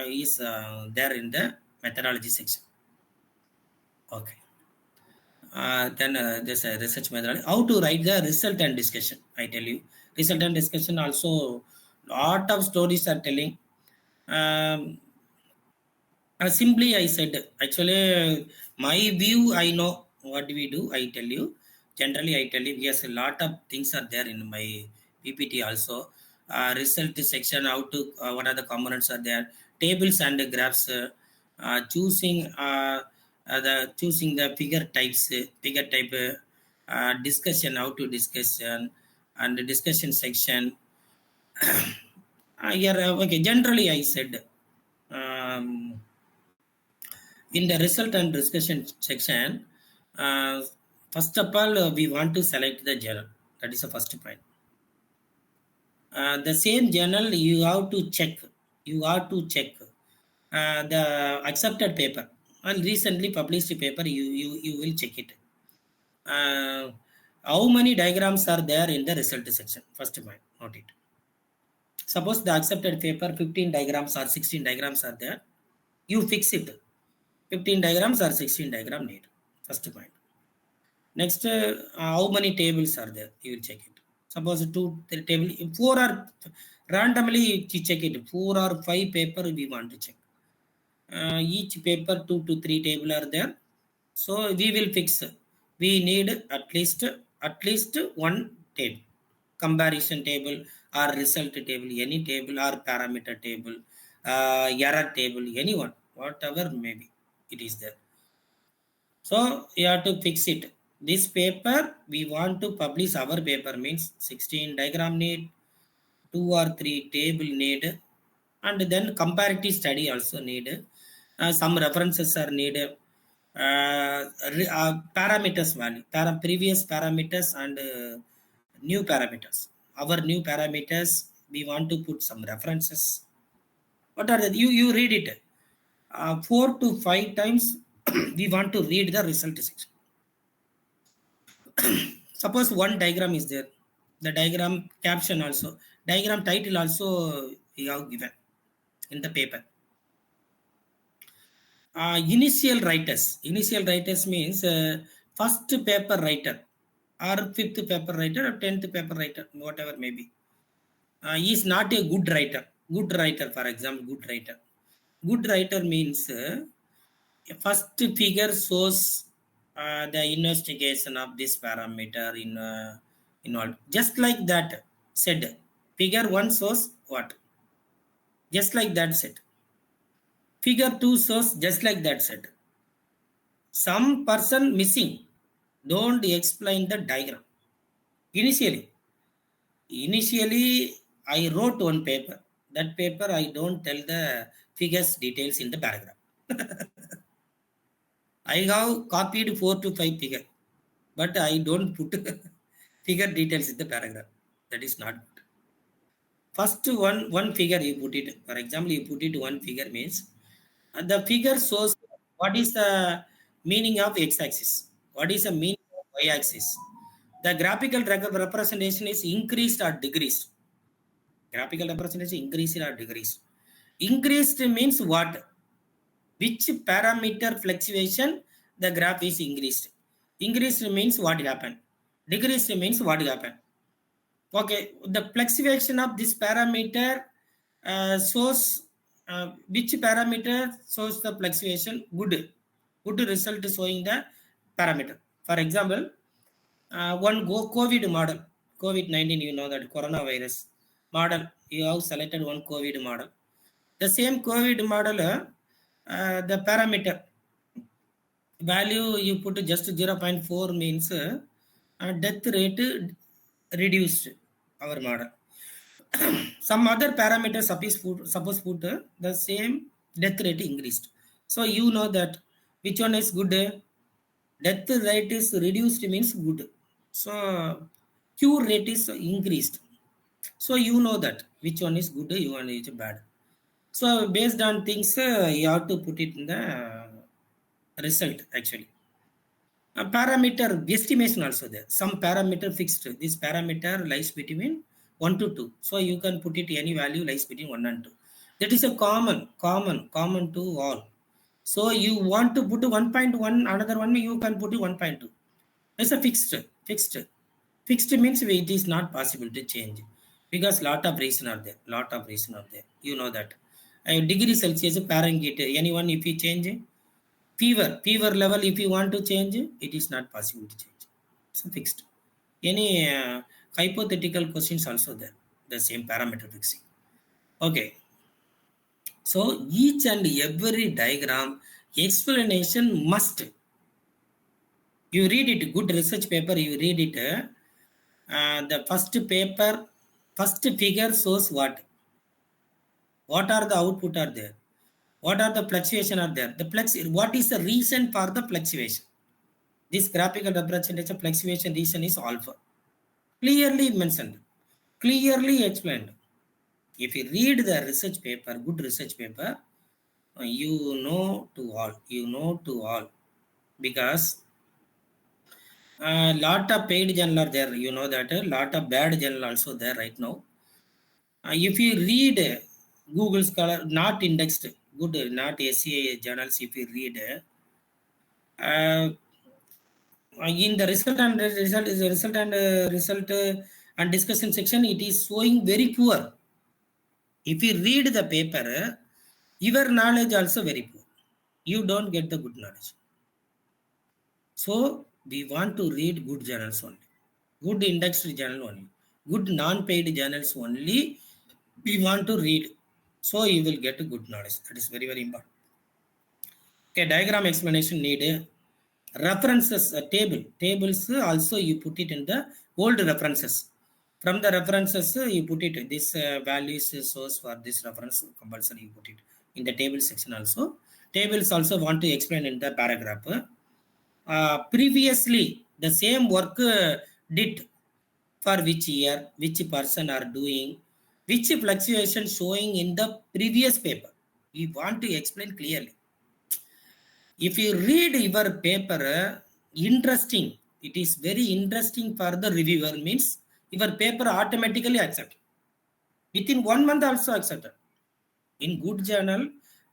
is there in the methodology section. Okay. Then this research methodology. How to write the result and discussion. I tell you, result and discussion also lot of stories are telling. Simply I said, actually, my view, I know what we do. I tell you, generally, I tell you, yes, a lot of things are there in my PPT also. Result section, how to, what are the components are there, tables and graphs, choosing the figure types, figure type, discussion, how to discussion, and the discussion section. Here, okay, generally I said, um, in the result and discussion section, first of all, we want to select the journal. That is the first point. The same journal you have to check. You have to check the accepted paper. And recently published paper, you will check it. How many diagrams are there in the result section? First point, note it. Suppose the accepted paper 15 diagrams or 16 diagrams are there. You fix it. 15 diagrams or 16 diagram need. First point. Next, how many tables are there? You will check it. Suppose 2 table, 4 or randomly you check it. 4 or 5 paper we want to check. Each paper 2 to 3 table are there. So we will fix. We need at least one table, comparison table or result table, any table or parameter table, error table, anyone, whatever maybe it is there. So you have to fix it. This paper we want to publish, our paper means 16 diagram need, 2 or 3 table need, and then comparative study also need. Some references are needed. Parameters value, previous parameters and new parameters. Our new parameters, we want to put some references. What are that? You read it 4 to 5 times. We want to read the result section. Suppose one diagram is there, the diagram caption also, diagram title also you have given in the paper. Initial writers means first paper writer or 5th paper writer or 10th paper writer, whatever maybe, he is not a good writer. For example, good writer means first figure shows the investigation of this parameter in all, just like that said. Figure 1 shows what, just like that said. Figure 2 shows just like that said. Some person missing, don't explain the diagram. Initially I wrote one paper. That paper I don't tell the figures details in the paragraph. I have copied 4 to 5 figure, but I don't put figure details in the paragraph. That is not good. First one figure you put it. For example, you put it one figure means the figure shows what is the meaning of x-axis, what is the meaning of y-axis. The graphical representation is increased or decreased. Graphical representation increased or decreased. Increased means what? Which parameter fluctuation the graph is increased. Increased means what happened. Decreased means what happened. Okay, the fluctuation of this parameter shows which parameter shows the fluctuation. Good result showing the parameter. For example, one COVID model, COVID-19, you know that coronavirus model, you have selected one COVID model. The same COVID model, the parameter value you put just 0.4 means death rate reduced our model. Some other parameters suppose put the same death rate increased. So you know that which one is good. Death rate is reduced means good. So cure rate is increased. So you know that which one is good, which one is bad. So based on things, you have to put it in the result actually. A parameter estimation also there. Some parameter fixed. This parameter lies between 1 to 2. So you can put it any value lies between 1 and 2. That is a common to all. So you want to put 1.1, another one you can put 1.2. It's a fixed. Fixed means it is not possible to change because lot of reason are there. You know that. Degree Celsius, Fahrenheit, anyone if you change fever level, if you want to change, it is not possible to change. It's fixed. Any hypothetical questions also there. The same parameter fixing. Okay. So each and every diagram explanation must. You read it, good research paper, you read it. The first figure shows what? What are the output are there? What are the fluctuation are there? What is the reason for the fluctuation? This graphical representation fluctuation reason is alpha. Clearly mentioned, clearly explained. If you read the research paper, good research paper, you know to all, because lot of paid journal are there. You know that a lot of bad journal also there right now. If you read Google Scholar, not indexed, good, not SCA journals, if you read in the result and discussion section, it is showing very poor. If you read the paper, your knowledge also very poor. You don't get the good knowledge. So we want to read good journals only, good indexed journal only, good non-paid journals only we want to read. So you will get a good knowledge. That is very, very important. Okay, diagram explanation need references, tables also you put it in the old references. From the references you put it, this values source for this reference compulsory you put it in the table section also. Tables also want to explain in the paragraph. Previously the same work did for which year, which person are doing, which fluctuation showing in the previous paper. We want to explain clearly. If you read your paper, interesting, it is very interesting for the reviewer, means your paper automatically accepted. Within 1 month also accepted. In good journal,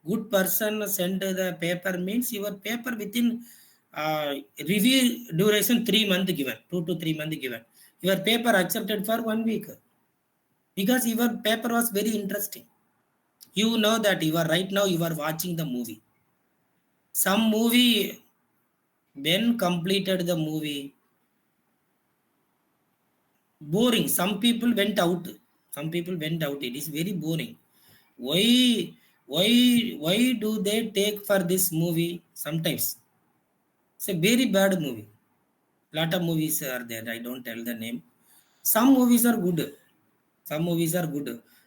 good person send the paper, means your paper within review duration 3 months given, 2 to 3 months given. Your paper accepted for 1 week because your paper was very interesting. You know that you are right now you are watching the movie. Some movie, when completed the movie, boring. Some people went out. It is very boring. Why do they take for this movie? Sometimes it's a very bad movie. Lot of movies are there, I don't tell the name. Some movies are good,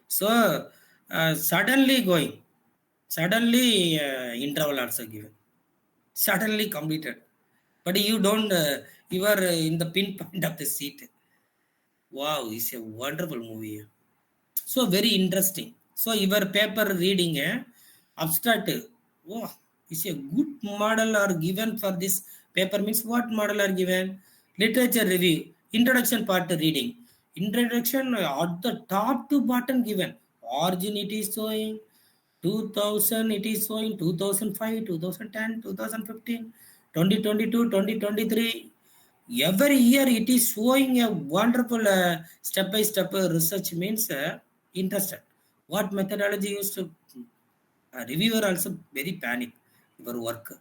so suddenly interval also given, suddenly completed, but you don't you are in the pinpoint of the seat. Wow, it's a wonderful movie. So very interesting. So your paper reading abstract, wow, it's a good model are given for this paper, means what model are given? Literature review, introduction part reading, introduction at the top to bottom given. Origin it is showing 2000, it is showing 2005, 2010, 2015, 2022, 2023. Every year it is showing a wonderful step by step research, means interested. What methodology used to reviewer also very panic your work.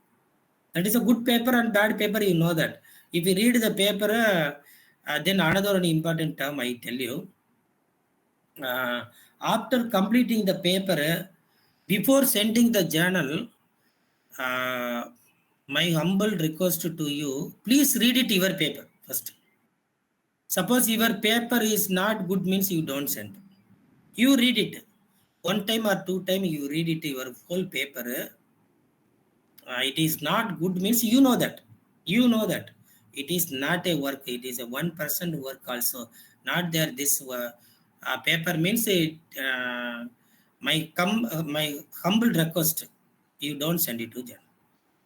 That is a good paper and bad paper, you know that. If you read the paper, then another one important term I tell you. After completing the paper, before sending the journal, my humble request to you, please read it your paper first. Suppose your paper is not good, means you don't send. You read it 1 time or 2 time, you read it your whole paper. It is not good, means you know that it is not a work, it is a 1% work also not there. This paper means it, my humble request, you don't send it to them.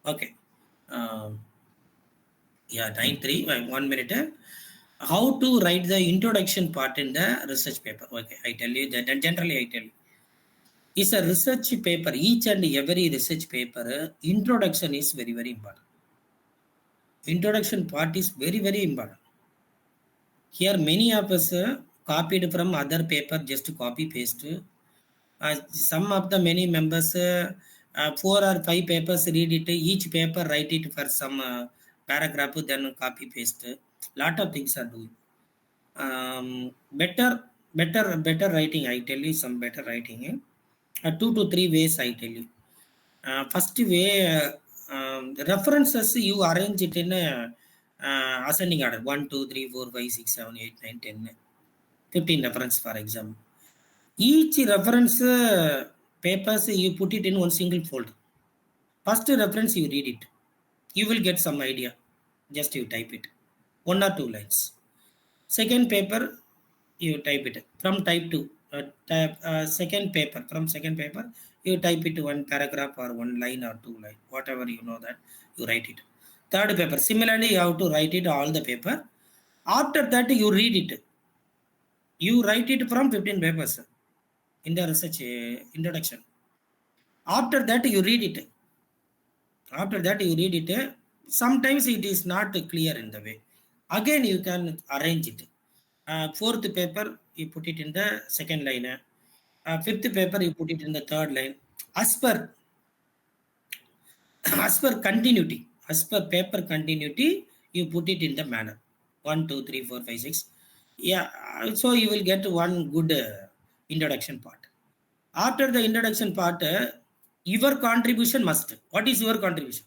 Okay. um, yeah, 9:03, 1 minute. how to write the introduction part in the research paper. Okay, I tell you that generally I tell you. Is a research paper, each and every research paper, introduction is very, very important. Introduction part is very, very important. Here, many of us copied from other paper, just to copy paste. Some of the many members, 4 or 5 papers, read it. Each paper write it for some paragraph, then copy paste. Lot of things are doing. Better writing. I tell you some better writing. 2 to 3 ways I tell you. First way, references you arrange it in a ascending order 1, 2, 3, 4, 5, 6, 7, 8, 9, 10, 15 reference for example. Each reference papers you put it in one single folder. First reference you read it. You will get some idea. Just you type it. 1 or 2 lines. Second paper you type it from type 2. Second paper from second paper you type it 1 paragraph or 1 line or 2 line, whatever you know that you write it. Third paper similarly you have to write it all the paper. After that you read it. You write it from 15 papers in the research introduction. After that you read it. After that you read it. Sometimes it is not clear in the way. Again you can arrange it. Fourth paper you put it in the second line. Fifth paper you put it in the third line. As per continuity, as per paper continuity, you put it in the manner 1, 2, 3, 4, 5, 6. Yeah, so you will get one good introduction part. After the introduction part, your contribution must. What is your contribution?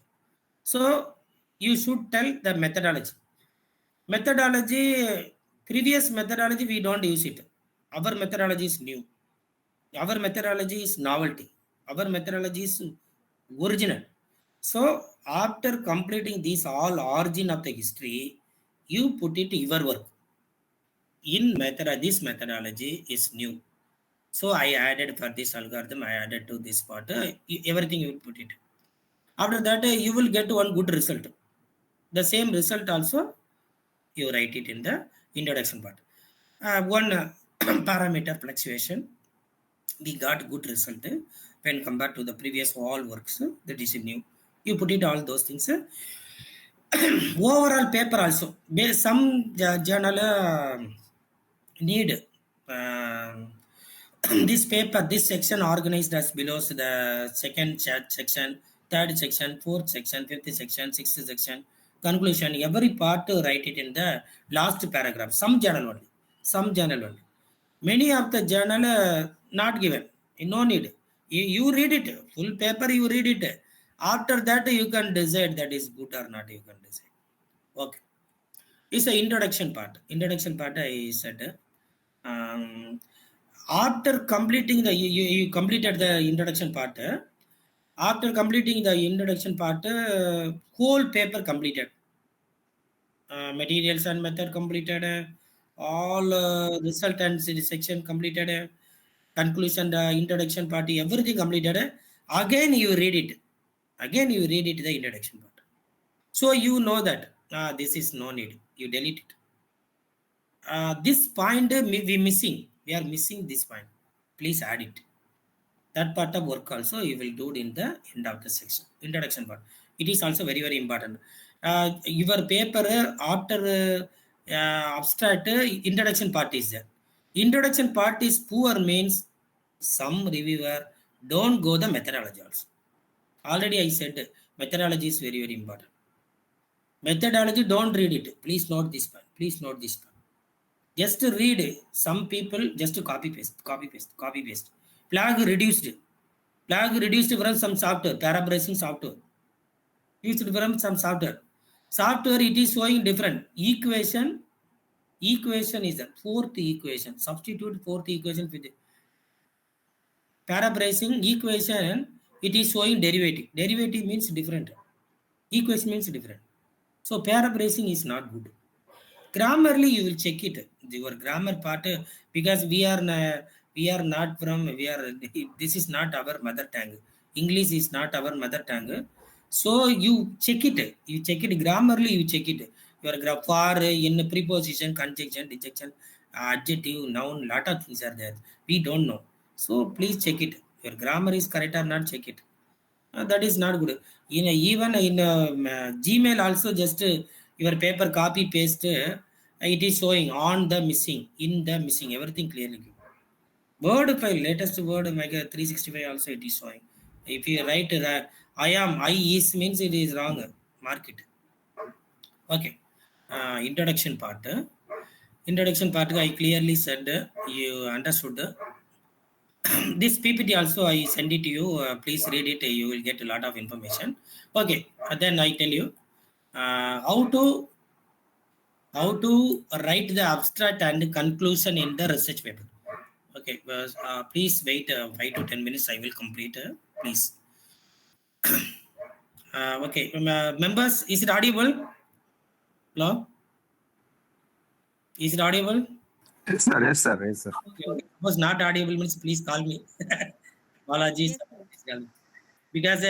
So you should tell the methodology. Methodology, previous methodology we don't use it. Our methodology is new. Our methodology is novelty. Our methodology is original. So after completing this all origin of the history, you put it your work. In method, this methodology is new. So I added for this algorithm, I added to this part, everything you will put it. After that, you will get one good result. The same result also, you write it in the introduction part. One parameter fluctuation, we got good result when compared to the previous all works, that is new. You put it all those things. Overall paper also, some journal need this paper, this section organized as below. So the second section, third section, fourth section, fifth section, sixth section, conclusion, every part to write it in the last paragraph. Some journal only, some journal only. Many of the journal not given, no need. You read it, full paper you read it. After that you can decide that is good or not, you can decide. Okay. It's the introduction part. Introduction part I said. After completing the, you completed the introduction part. After completing the introduction part, whole paper completed. Materials and method completed. All result and section completed. Conclusion, the introduction part, everything completed. Again you read it. Again you read it, the introduction part. So you know that this is no need. You delete it. This point we missing. We are missing this point. Please add it. That part of work also you will do it in the end of the section. Introduction part. It is also very, very important. Your paper after abstract introduction part is there. Introduction part is poor means some reviewer don't go the methodology also. Already I said methodology is very, very important. Methodology, don't read it. Please note this part. Please note this part. Just to read, some people just to copy paste. Flag reduced from some software, paraphrasing software. Used from some software. Software, it is showing different. Equation is the fourth equation. Substitute fourth equation with it. Paraphrasing equation, it is showing derivative. Derivative means different. Equation means different. So paraphrasing is not good. Grammarly you will check it, your grammar part, because this is not our mother tongue. English is not our mother tongue. So you check it grammarly, you check it. your graph for in preposition, conjunction, dejection, adjective, noun, lot of things are there. We don't know. So please check it. Your grammar is correct or not, check it. That is not good. Even in Gmail also, just your paper copy paste, it is showing on the missing, in the missing, everything clearly given. Word file, latest Word, Mega 365 also it is showing. If you write that I am, I is means it is wrong. Mark it. Okay. Introduction part. Introduction part, I clearly said, you understood. This PPT also I send it to you. Please read it. You will get a lot of information. Okay. Then I tell you how to write the abstract and conclusion in the research paper. Okay. Please wait 5 to 10 minutes. I will complete. Please. Okay. Members, is it audible? Hello? Is it audible? Yes, sir. Yes, sir. Yes, sir. Okay. Was not audible means please call me. Balaji, Yes, sir. please call me. Because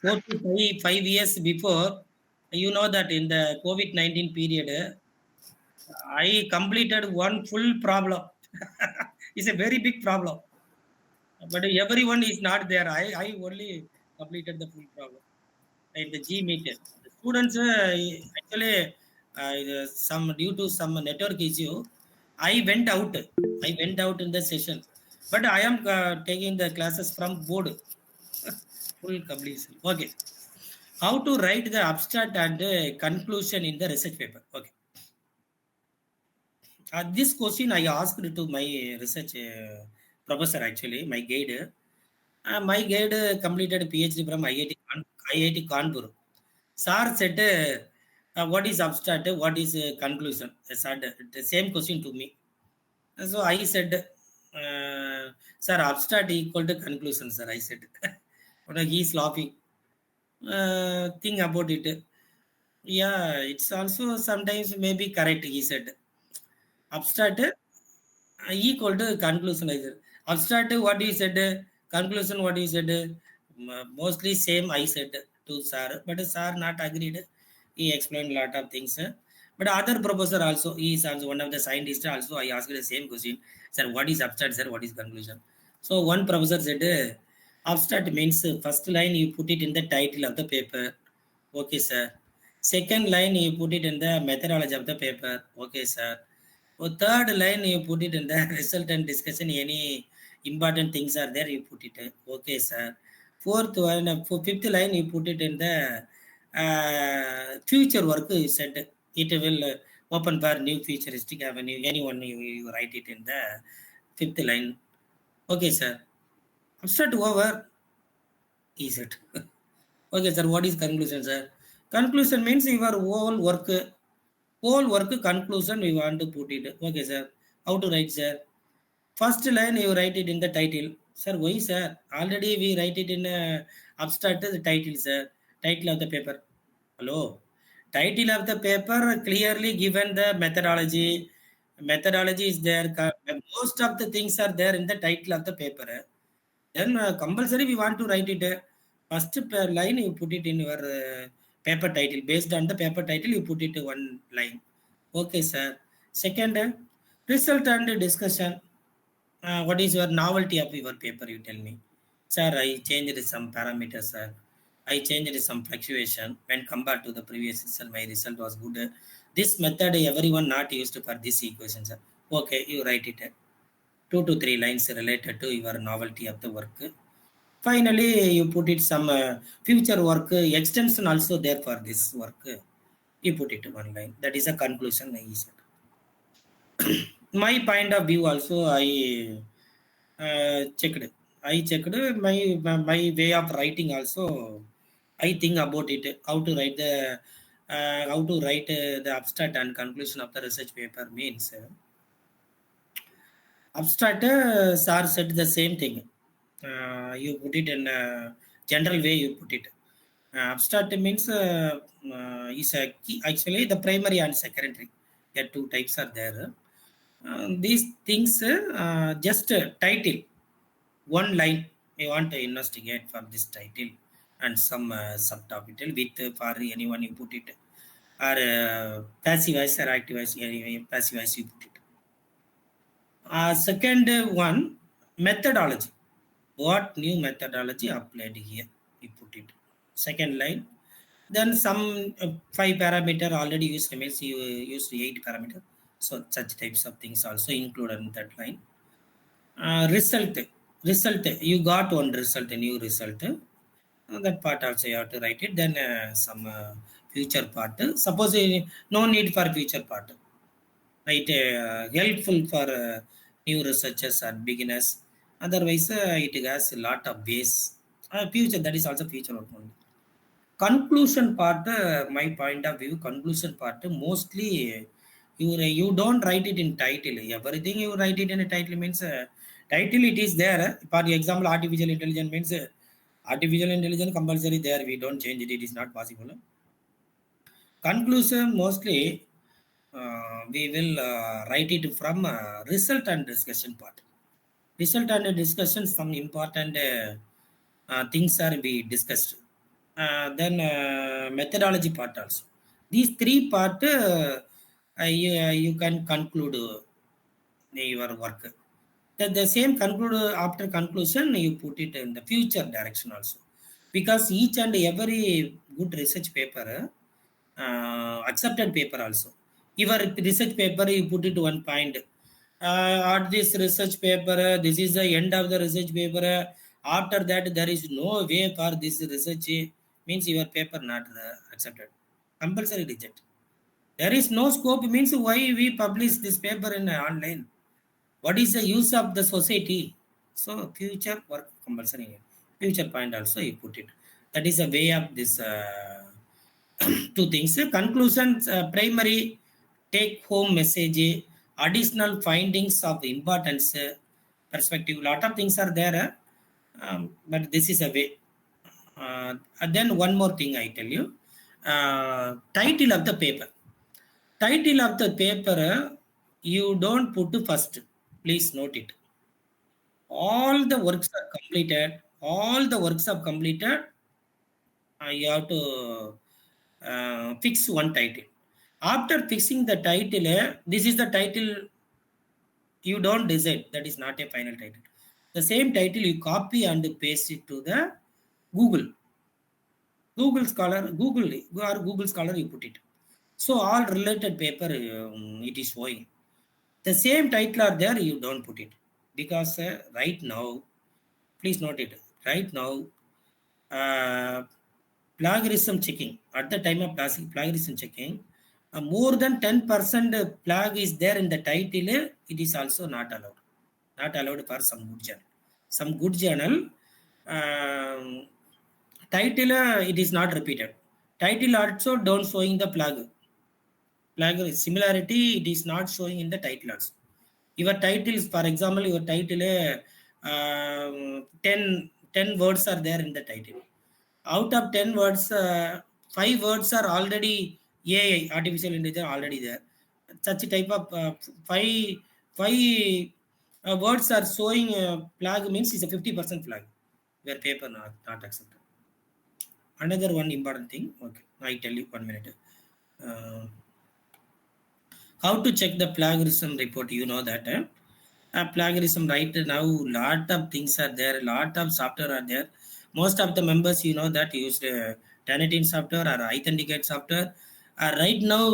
4 to 5 years before, you know that in the COVID-19 period, I completed one full problem. It's a very big problem. But everyone is not there. I only completed the full problem in the G Meet. The students actually some due to some network issue, I went out. I went out in the session, but I am taking the classes from board. Full completion. Okay. How to write the abstract and conclusion in the research paper. Okay. This question I asked to my research professor, actually, my guide. My guide completed PhD from IIT Kanpur. Sir said, what is abstract? What is conclusion? Sir, the same question to me. So I said, sir, abstract equal to conclusion, sir. I said, but he is laughing. Think about it. Yeah, it's also sometimes maybe correct, he said. Abstract equal to conclusion, I said. Abstract, what he said, conclusion, what he said, mostly same, I said to sir, but sir not agreed. He explained a lot of things. But other professor also, he is also one of the scientists also, I asked the same question. Sir, what is abstract, sir? What is conclusion? So one professor said, abstract means first line you put it in the title of the paper. Okay, sir. Second line you put it in the methodology of the paper. Okay, sir. Third line you put it in the result and discussion. Any important things are there, you put it. Okay, sir. Fifth line you put it in the future work. You said it will open for new futuristic avenue. Anyone you write it in the fifth line. Okay, sir. Abstract over. Is it? Okay, sir. What is conclusion, sir? Conclusion means your whole work conclusion we want to put it. Okay, sir. How to write, sir? First line you write it in the title. Sir, why, sir? Already we write it in abstract the title, sir. Title of the paper. Hello. Title of the paper clearly given the methodology. Methodology is there. Most of the things are there in the title of the paper. Then compulsory we want to write it. First line you put it in your paper title. Based on the paper title, you put it one line. Okay, sir. Second, result and discussion. What is your novelty of your paper? You tell me. Sir, I changed some parameters, sir. I changed some fluctuation when compared to the previous result. My result was good. This method everyone not used for this equation, sir. Okay, you write it. 2 to 3 lines related to your novelty of the work. Finally, you put it some future work extension also there for this work. You put it one line. That is a conclusion. I said. My point of view also I checked. I checked my way of writing also. I think about it. How to write the abstract and conclusion of the research paper means. Abstract, sir said the same thing. You put it in a general way, you put it. Abstract means is a key, actually the primary and secondary. There two types are there. These things just title, one line we want to investigate for this title and some subtopic with for anyone you put it, or passive voice or active voice, passive voice you put it. Second one, methodology. What new methodology applied here? We put it. Second line. Then some 5 parameter already used, means you used 8 parameter. So such types of things also included in that line. Result. You got one result, a new result. That part also you have to write it. Then some future part. Suppose no need for future part. Right, helpful for new researchers and beginners. Otherwise, it has a lot of base. Future, that is also future only. Conclusion part, my point of view, conclusion part, mostly you don't write it in title. Everything you write it in a title means title it is there. For example, artificial intelligence means artificial intelligence compulsory there. We don't change it. It is not possible. Conclusion mostly we will write it from result and discussion part. Result and discussion, some important things are we discussed. Then methodology part also. These three part you can conclude your work. The same conclude after conclusion you put it in the future direction also, because each and every good research paper accepted paper also. Your research paper you put it one point. At this research paper, this is the end of the research paper. After that, there is no way for this research, means your paper not accepted. Compulsory reject. There is no scope, means why we publish this paper in online? What is the use of the society? So future work compulsory. Future point also you put it. That is a way of this two things. Conclusions, primary take home message, additional findings of importance, perspective. Lot of things are there, but this is a way. And then one more thing I tell you. Title of the paper. Title of the paper, you don't put first. Please note it. All the works are completed. All the works are completed. You have to fix one title. After fixing the title, this is the title you don't decide. That is not a final title. The same title you copy and paste it to the Google. Google Scholar, Google Scholar, you put it. So all related paper, it is showing. The same title are there, you don't put it. Because right now, please note it, right now, plagiarism checking, at the time of plagiarism checking, more than 10% flag is there in the title, it is also not allowed. Not allowed for some good journal. Some good journal, title, it is not repeated. Title also don't showing the flag. Flag similarity, it is not showing in the title also. Your titles, for example, your title, 10 words are there in the title. Out of 10 words, 5 words are already AI, artificial intelligence, already there. Such a type of five words are showing flag, means it's a 50% flag, where paper not accepted. Another one important thing, okay, I tell you 1 minute. How to check the plagiarism report? You know that. Plagiarism right now, lot of things are there, lot of software are there. Most of the members, you know that, use Tanatin software or Authenticate software. Right now,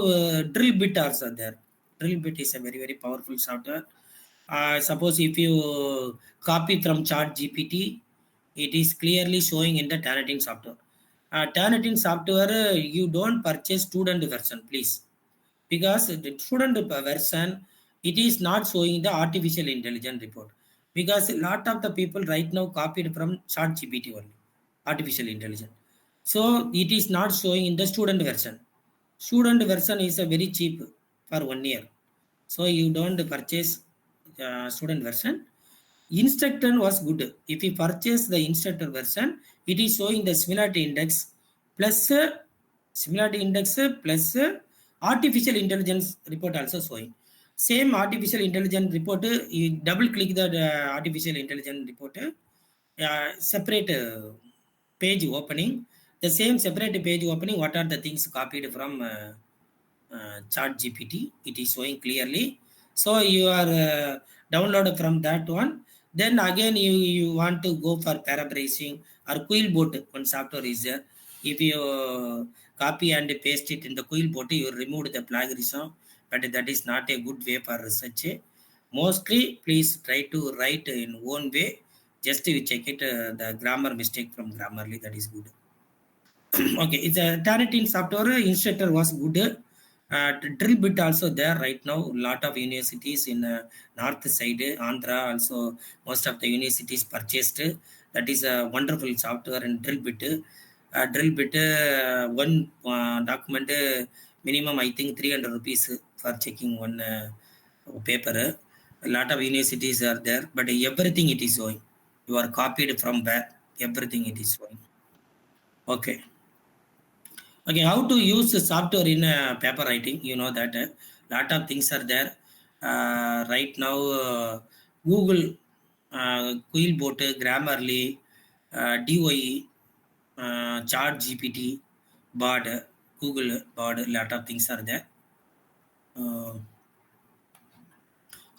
Drillbit also there. Drillbit is a very, very powerful software. Suppose if you copy from ChatGPT, it is clearly showing in the Tanatin software. Tanatin software, you don't purchase student version, please. Because the student version, it is not showing the artificial intelligence report, because a lot of the people right now copied from ChatGPT only, artificial intelligence. So it is not showing in the student version. Student version is a very cheap for 1 year, so you don't purchase student version. Instructor was good. If you purchase the instructor version, it is showing the similarity index plus artificial intelligence report also showing. Same artificial intelligence report, you double click the artificial intelligence report, separate page opening, the same separate page opening, what are the things copied from chat GPT? It is showing clearly. So you are downloaded from that one. Then again, you want to go for paraphrasing or Quillbot, one software is there. If you copy and paste it in the Quillbot, you remove the plagiarism, but that is not a good way for research. Mostly, please try to write in one way. Just you check it, the grammar mistake from Grammarly, that is good. Okay, it's a Taritin software instructor was good. Drill bit also there right now. Lot of universities in north side, Andhra also most of the universities purchased. That is a wonderful software in drill bit. Drill bit one document minimum I think 300 rupees for checking one paper. A lot of universities are there, but everything it is showing. You are copied from where everything it is showing. Okay. Okay, how to use the software in paper writing? You know that a lot of things are there. Right now, Google, Quillbot, Grammarly, DOE, Chat GPT, Bard, Google Bard, lot of things are there.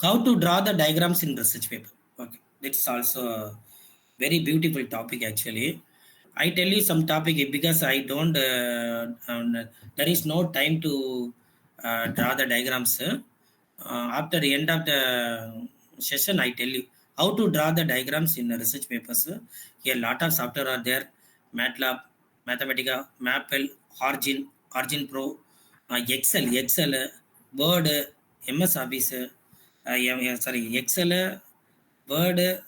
How to draw the diagrams in research paper? Okay, that's also a very beautiful topic actually. I tell you some topic because I don't. There is no time to draw the diagrams. After the end of the session, I tell you how to draw the diagrams in the research papers. Here, lot of software are there: MATLAB, Mathematica, Maple, Origin Pro, Excel, Word, MS Office. Sorry, Excel, Word.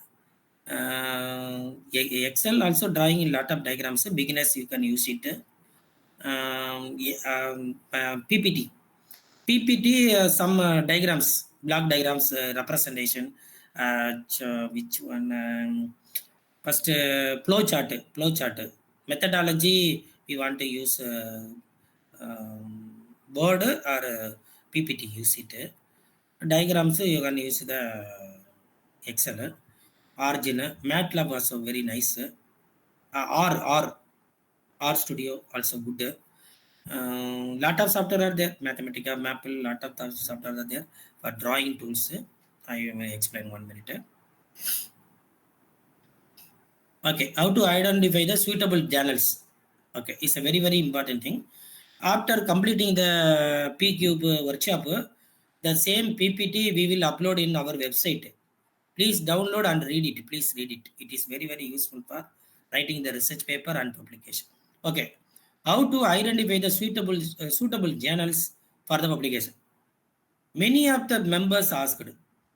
Excel also drawing a lot of diagrams. Beginners you can use it. PPT. PPT some diagrams, block diagrams representation. Which one? First flow chart. Methodology we want to use Word or PPT. Use it. Diagrams you can use the Excel. Origin, MATLAB also very nice. R Studio also good. Lot of software are there. Mathematica, Maple, lot of software are there for drawing tools. I will explain 1 minute. Okay, how to identify the suitable journals. Okay, it's a very important thing. After completing the PCube workshop, the same PPT we will upload in our website. Please download and read it. Please read it. It is very useful for writing the research paper and publication. Okay. How to identify the suitable journals for the publication? Many of the members asked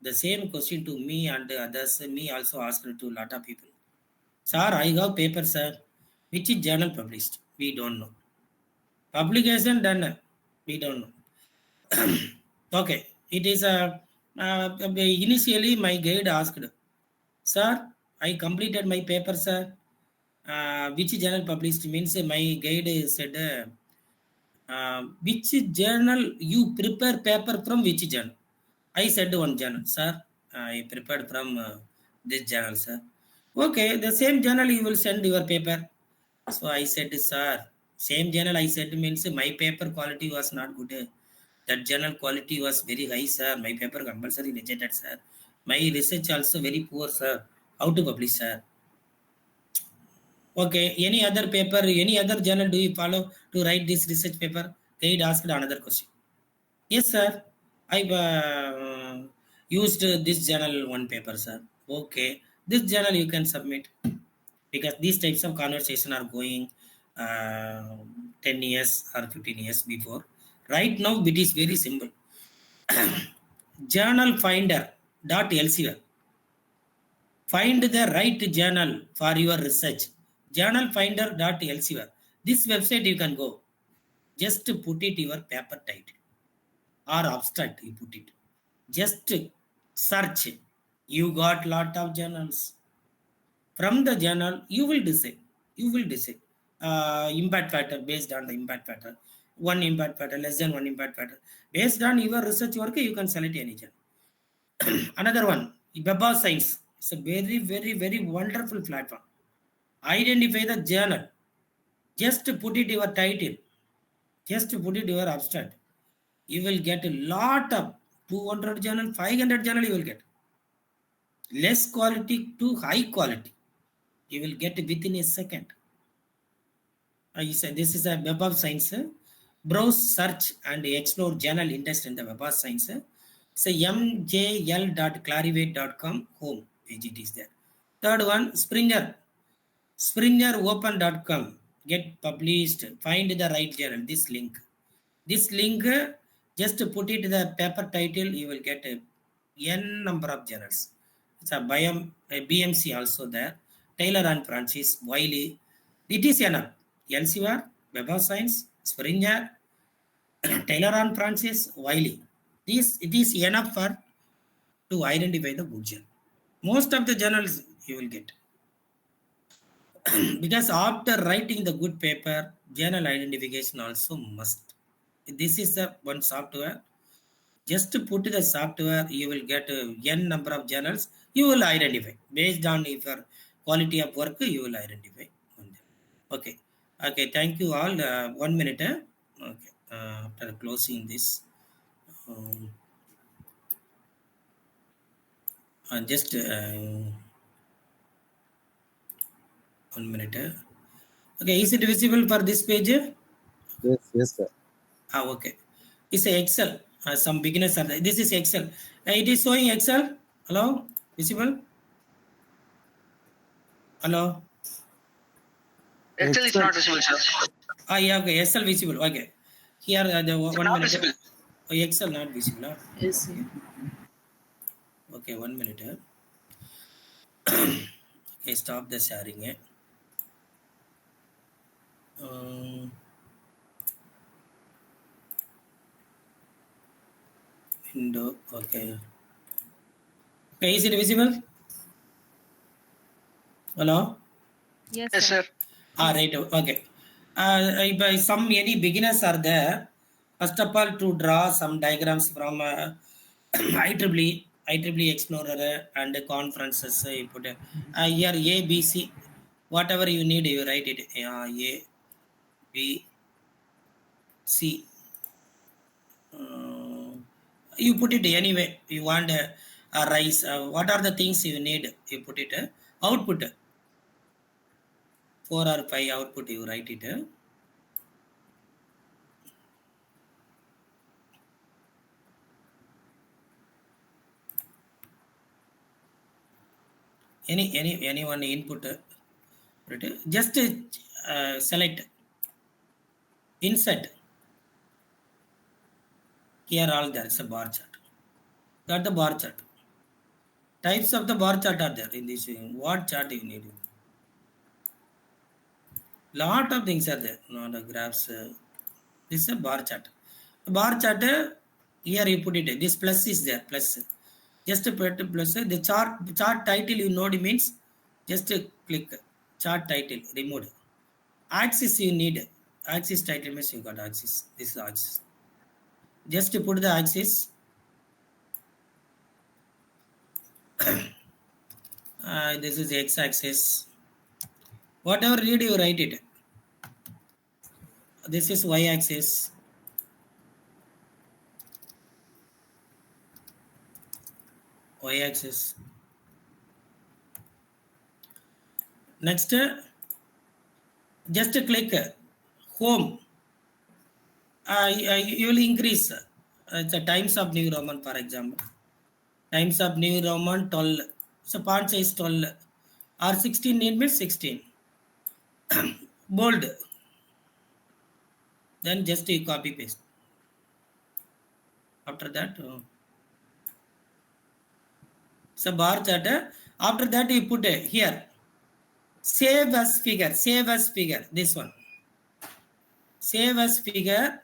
the same question to me and others. Me also asked to a lot of people. Sir, I have paper, sir. Which journal published? We don't know. Publication done. We don't know. Okay. It is initially my guide asked, sir, I completed my paper, sir. Which journal published means my guide said, which journal you prepare paper from which journal? I said one journal, sir. I prepared from this journal, sir. Okay, the same journal you will send your paper. So I said, sir, same journal I said means my paper quality was not good. That journal quality was very high, sir. My paper compulsory rejected, sir. My research also very poor, sir. How to publish, sir? Okay, any other paper, any other journal do you follow to write this research paper? Guide asked another question. Yes, sir. I've used this journal one paper, sir. Okay, this journal you can submit because these types of conversation are going 10 years or 15 years before. Right now, it is very simple. Journal finder.lcr. Find the right journal for your research. Journalfinder.lcr. This website you can go. Just put it your paper title or abstract. You put it. Just search. You got lot of journals. From the journal, you will decide. Impact factor based on the impact factor. One impact factor, less than one impact factor. Based on your research work, you can select any journal. Another one, Web of Science. It's a very wonderful platform. Identify the journal. Just put it your title. Just put it your abstract. You will get a lot of 200 journal, 500 journal you will get. Less quality to high quality. You will get within a second. This is a Web of Science. Browse, search, and explore journal interest in the Web of Science. It's a mjl.clarivate.com home page. It is there. Third one, Springer. SpringerOpen.com. Get published. Find the right journal. This link. Just put it the paper title. You will get a n number of journals. It's a BMC also there. Taylor and Francis, Wiley. It is enough. Elsevier, Web of Science, Springer, Taylor and Francis, Wiley. It is enough for to identify the good journal. Most of the journals you will get. Because after writing the good paper, journal identification also must. This is the one software. Just to put the software, you will get n number of journals. You will identify based on your quality of work. You will identify. Okay. Okay. Thank you all. 1 minute. Okay. After closing this, just 1 minute. Okay. Is it visible for this page? Yes, sir. Okay. It's a Excel. Some beginners are there. This is Excel. It is showing Excel. Hello? Visible? Hello? Excel is not visible, sir. Yeah, okay. Excel visible. Okay. Here, the It's 1 not minute. visible. Oh, Excel not visible. Huh? Yes. Okay, 1 minute. Okay, stop the sharing. Window. Okay. Okay, is it visible? Hello? Yes, Yes, sir. Right. Okay. If some any beginners are there, first of all, to draw some diagrams from IEEE Explorer and conferences, you put here A, B, C, whatever you need, you write it. A, B, C. You put it anyway. You want a rise. What are the things you need? You put it. Output. 4 or 5 output. You write it. Anyone input. Just select. Insert. Here all there is a bar chart. Got the bar chart. Types of the bar chart are there in this. What chart you need? Lot of things are there. Not the graphs. This is a bar chart. Bar chart. Here you put it. This plus is there. Plus. Just put plus. The chart title you know means just click chart title. Remove. Axis you need. Axis title means you got axis. This is axis. Just to put the axis. This is x-axis. Whatever read you write it. This is y-axis. Y-axis. Next, just click home. You will increase the times of New Roman, for example. Times of New Roman 12. So font size 12 or 16 need means 16. Bold. Then just you copy paste. After that, so bar chart. After that you put here. Save as figure. Save as figure. This one. Save as figure.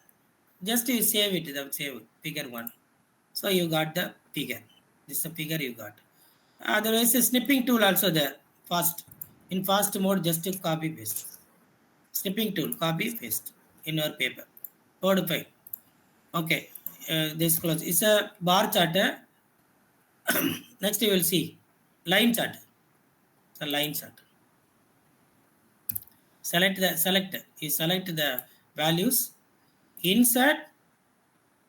Just you save it. Save figure 1. So you got the figure. This is the figure you got. Otherwise, a snipping tool also there. Fast. In fast mode, just to copy paste. Snipping tool, copy paste in your paper. Code file. Okay. This close. It's a bar chart. Next you will see line chart. The line chart. You select the values, insert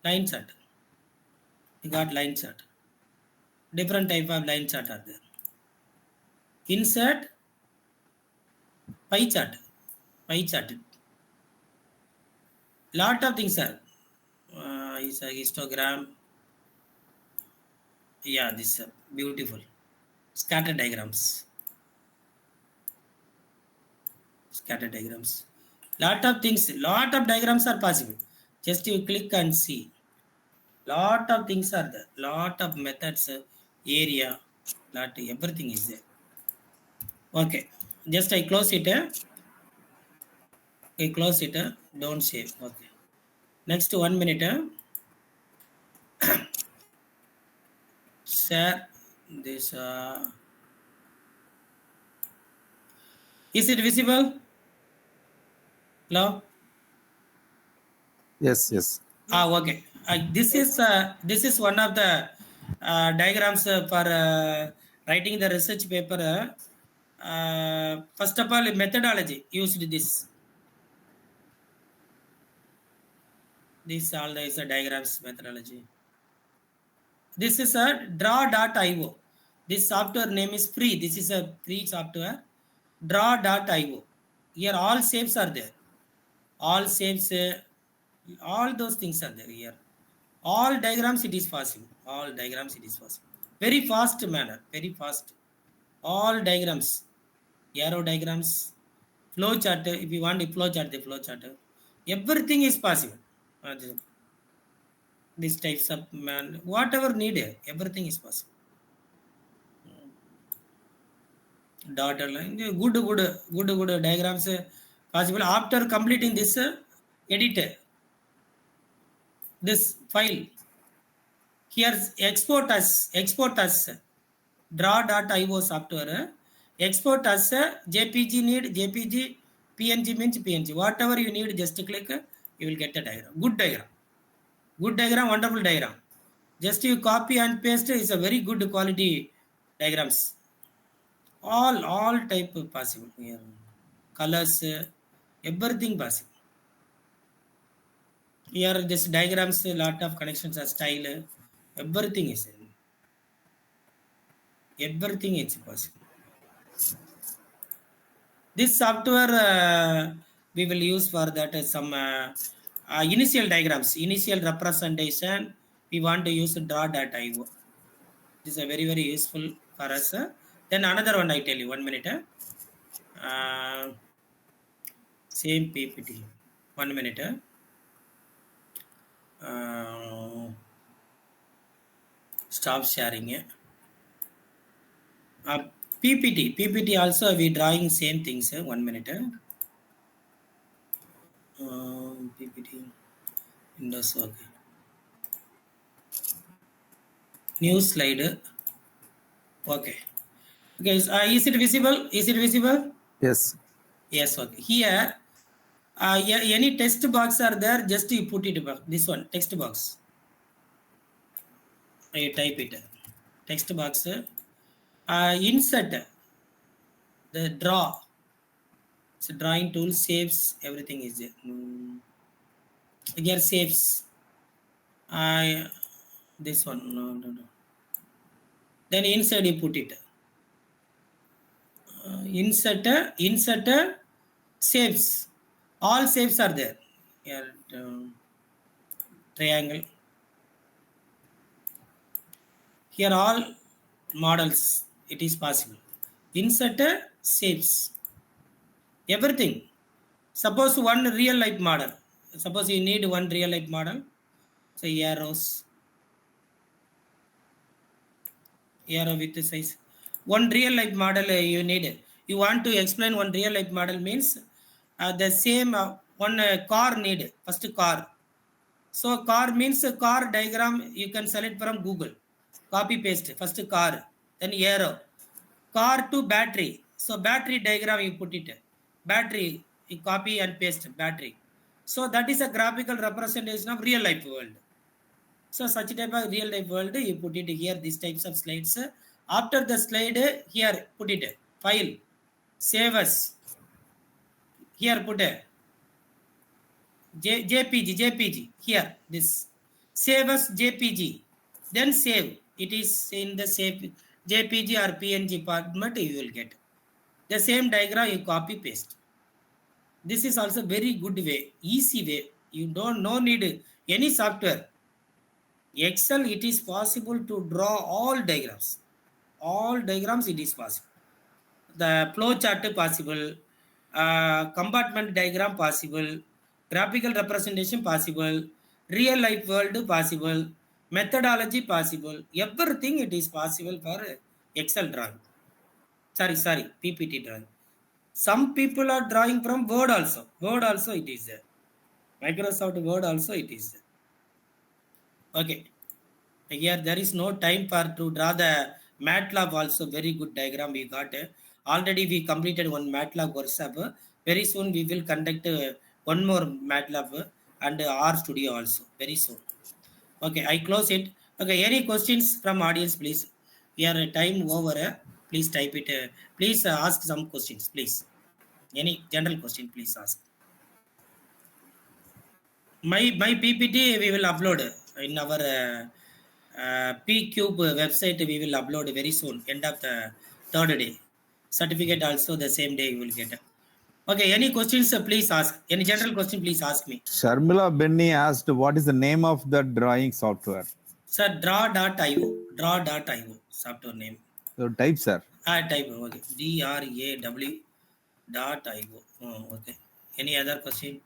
line chart. You got line chart. Different type of line chart are there. Insert pie chart. Pie chart. Lot of things are. Is a histogram. Yeah, this is beautiful. Scatter diagrams. Scatter diagrams. Lot of things. Lot of diagrams are possible. Just you click and see. Lot of things are there. Lot of methods. Area. Lot. Everything is there. Okay. Just I close it. I close it. Don't save. Okay. Next 1 minute. Share this. Is it visible? Hello? Yes, yes. Okay. This is one of the diagrams for writing the research paper. First of all, methodology used this. This all is a diagrams methodology. This is a draw.io. This software name is free. This is a free software. Draw.io. Here all shapes are there. All shapes, all those things are there here. All diagrams it is possible. All diagrams it is possible. Very fast manner. Very fast. All diagrams. Arrow diagrams. Flow chart. If you want a flow chart, the flow chart. Everything is possible. This types of man. Whatever needed. Everything is possible. Dotted line. Good diagrams possible. After completing this, edit this file. Here's export as draw.io software. Export as JPG need JPG, PNG means PNG. Whatever you need, just click, you will get a diagram. Good diagram. Good diagram, wonderful diagram. Just you copy and paste is a very good quality diagrams. All type possible here. Colors, everything possible. Here this diagrams, a lot of connections are style, everything is in. Everything is possible. This software we will use for that some initial diagrams, initial representation. We want to use draw.io. This is a very useful for us. Then another one I tell you. 1 minute. Same PPT. 1 minute. Stop sharing it. PPT also we drawing same things. 1 minute. PPT. Windows. Okay. New slide. Okay. Okay. Is it visible? Is it visible? Yes. Yes. Okay. Here, any text box are there? Just you put it back. This one text box. I type it. Text box. Insert the draw. So drawing tool saves everything is there. Here saves. This one. No. Then inside you put it. Insert saves. All saves are there. Here triangle. Here all models it is possible. Insert saves. Everything. Suppose one real life model. Suppose you need one real life model. So arrows. Arrow with the size. One real life model you need. You want to explain one real life model means the same one car need. First car. So car means a car diagram you can select from Google. Copy paste. First car. Then arrow. Car to battery. So battery diagram you put it. Battery you copy and paste battery. So that is a graphical representation of real life world. So such type of real life world you put it here. These types of slides. After the slide here put it. File. Save as. Here put a JPG. Here this save as JPG. Then save. It is in the save JPG or PNG format you will get. The same diagram you copy paste. This is also very good way, easy way. You don't no need any software. Excel, it is possible to draw all diagrams. All diagrams it is possible. The flow chart possible, compartment diagram possible, graphical representation possible, real life world possible, methodology possible. Everything it is possible for Excel drawing. Sorry, PPT drawing. Some people are drawing from Word also. Word also it is there. Microsoft Word also it is there. Okay. Here there is no time for to draw the MATLAB also. Very good diagram we got. Already we completed one MATLAB workshop. Very soon we will conduct one more MATLAB and R Studio also. Very soon. Okay, I close it. Okay, any questions from audience, please? We are time over. Please type it. Please ask some questions, please. Any general question, please ask. My PPT we will upload in our PCube website. We will upload very soon. End of the third day. Certificate also the same day you will get. Okay, any questions? Please ask. Any general question? Please ask me. Sharmila Benny asked, what is the name of the drawing software? Sir, draw.io. Draw.io. Software name. So type, sir. Type. Okay. DRAW.io. Oh, okay. Any other question?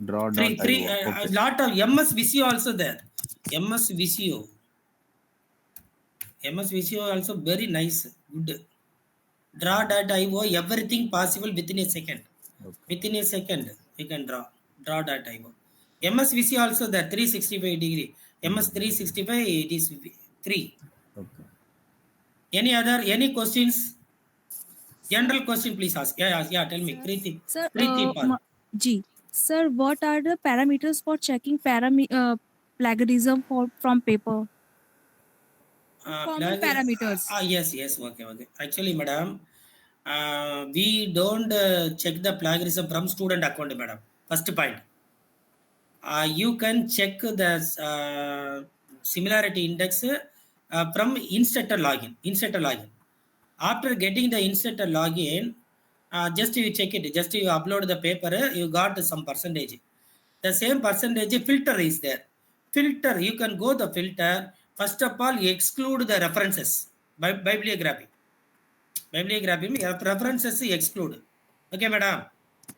Three. Okay. Lot of MS Visio also there. MS Visio also very nice. Good. Draw.io. Everything possible within a second. Okay. Within a second you can draw. Draw.io. MS Visio also there. 365 degree. MS 365 it is 3. Okay. Any questions? General question, please ask. Yeah. Tell me. Kriti. Sir, Sir, what are the parameters for checking plagiarism from paper? Common parameters. Yes. Okay. Actually, madam, we don't check the plagiarism from student account, madam. First point. You can check the similarity index from instructor login. After getting the instructor login, just you check it. Just you upload the paper, you got some percentage. The same percentage filter is there. Filter, you can go the filter. First of all, you exclude the references. Bibliography. References you exclude. Okay, madam?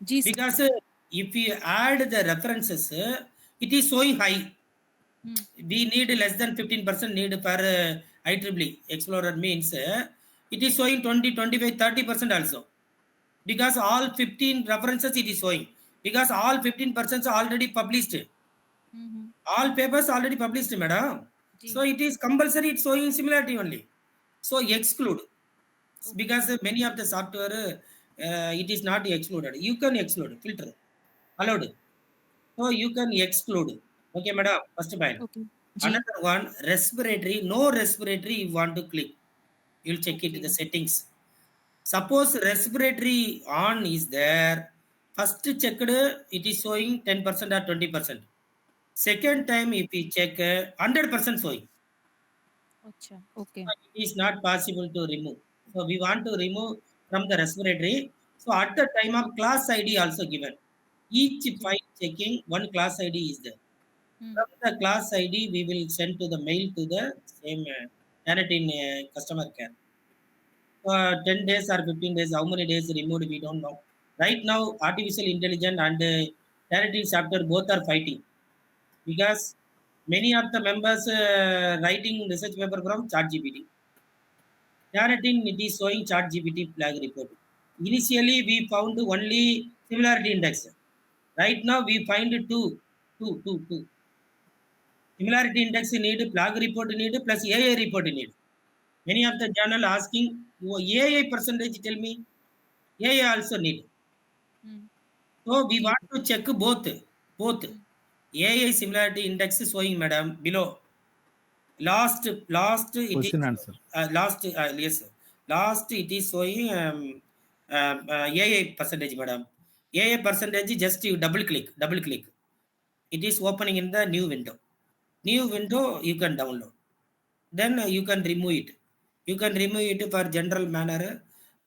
Because if you add the references, it is showing high. We need less than 15% need for IEEE Explorer means it is showing 20, 25, 30% also. Because all 15 references it is showing. Because all 15% are already published. All papers already published, madam. So it is compulsory, it's showing similarity only. So exclude. Because many of the software, it is not excluded. You can exclude, filter, allowed. So you can exclude. Okay, madam, first point. Okay. Another one, respiratory, no respiratory you want to click. You'll check it in the settings. Suppose respiratory on is there. First checked, it is showing 10% or 20%. Second time if we check 100% showing. Okay. It is not possible to remove. So we want to remove from the respiratory. So at the time of class ID also given. Each file checking one class ID is there. From the class ID we will send to the mail to the same in customer care. 10 days or 15 days, how many days removed we don't know. Right now artificial intelligence and narrative software both are fighting. Because many of the members writing research paper from ChatGPT. Narrating it is showing ChatGPT flag report. Initially we found only similarity index. Right now we find two. Similarity index need, flag report need, plus AI report need. Many of the journal asking AI percentage, tell me. AI also need. So we want to check both. AI similarity index is showing, madam, below. Last Question answer. Yes. Last it is showing AI percentage, madam. AA percentage, just you double click. It is opening in the new window. New window you can download. Then you can remove it. You can remove it for general manner.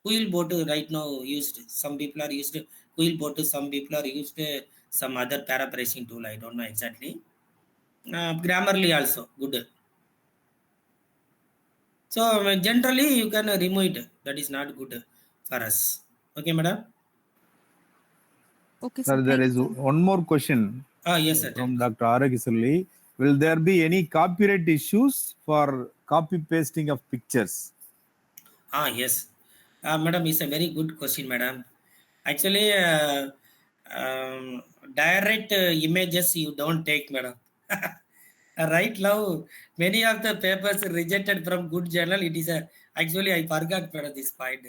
Quillbot right now used. Some people are used Quillbot. Some people are used some other paraphrasing tool. I don't know exactly. Grammarly also good. So generally you can remove it. That is not good for us. Okay, madam. Okay, Sir, sir. there Thank is you, sir. one more question Yes, sir. from Dr. Aragisulli. Will there be any copyright issues for copy pasting of pictures? Yes. Madam, it's a very good question, madam. Actually, direct images you don't take, madam. Right now, many of the papers rejected from good journal. It is a actually I forgot madam, this point.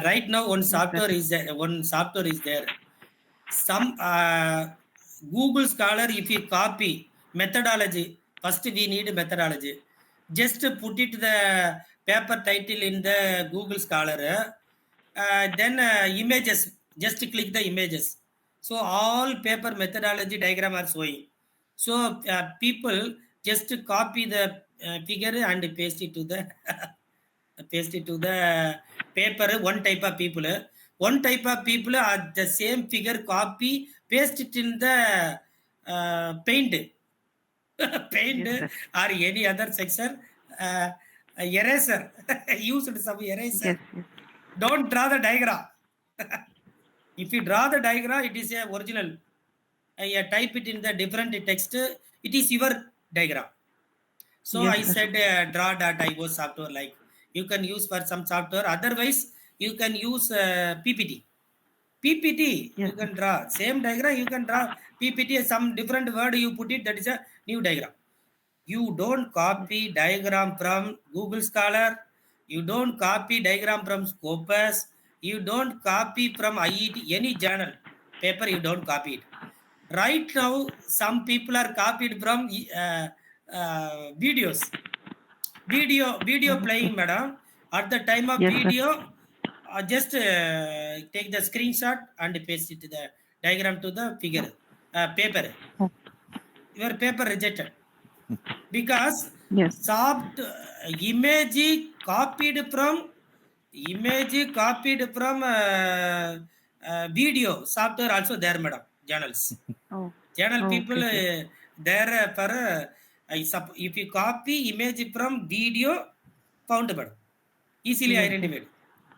Right now, one software is there. Some Google Scholar, if you copy methodology, first we need methodology. Just put it the paper title in the Google Scholar, then images, just click the images. So all paper methodology diagram are showing. So people just copy the figure and paste it to the paper. One type of people are the same figure copy paste it in the paint paint Yes, sir. or any other section. Eraser used some eraser. Yes, yes. Don't draw the diagram. If you draw the diagram, it is a original. You type it in the different text, it is your diagram. So Yes, I sir. said draw.io software, like you can use for some software. Otherwise, you can use PPT. PPT, Yes, you can draw. Same diagram, you can draw PPT, some different word you put it, that is a new diagram. You don't copy diagram from Google Scholar. You don't copy diagram from Scopus. You don't copy from IET, any journal paper, you don't copy it. Right now, some people are copied from videos. Video playing, madam. At the time of Yes, sir. video, just take the screenshot and paste it to the diagram to the figure paper. Oh, Your paper rejected because yes. soft image copied from video software also there, madam. Journals. Oh, Channel people okay. there for if you copy image from video, found madam, easily Yes, yes. identified.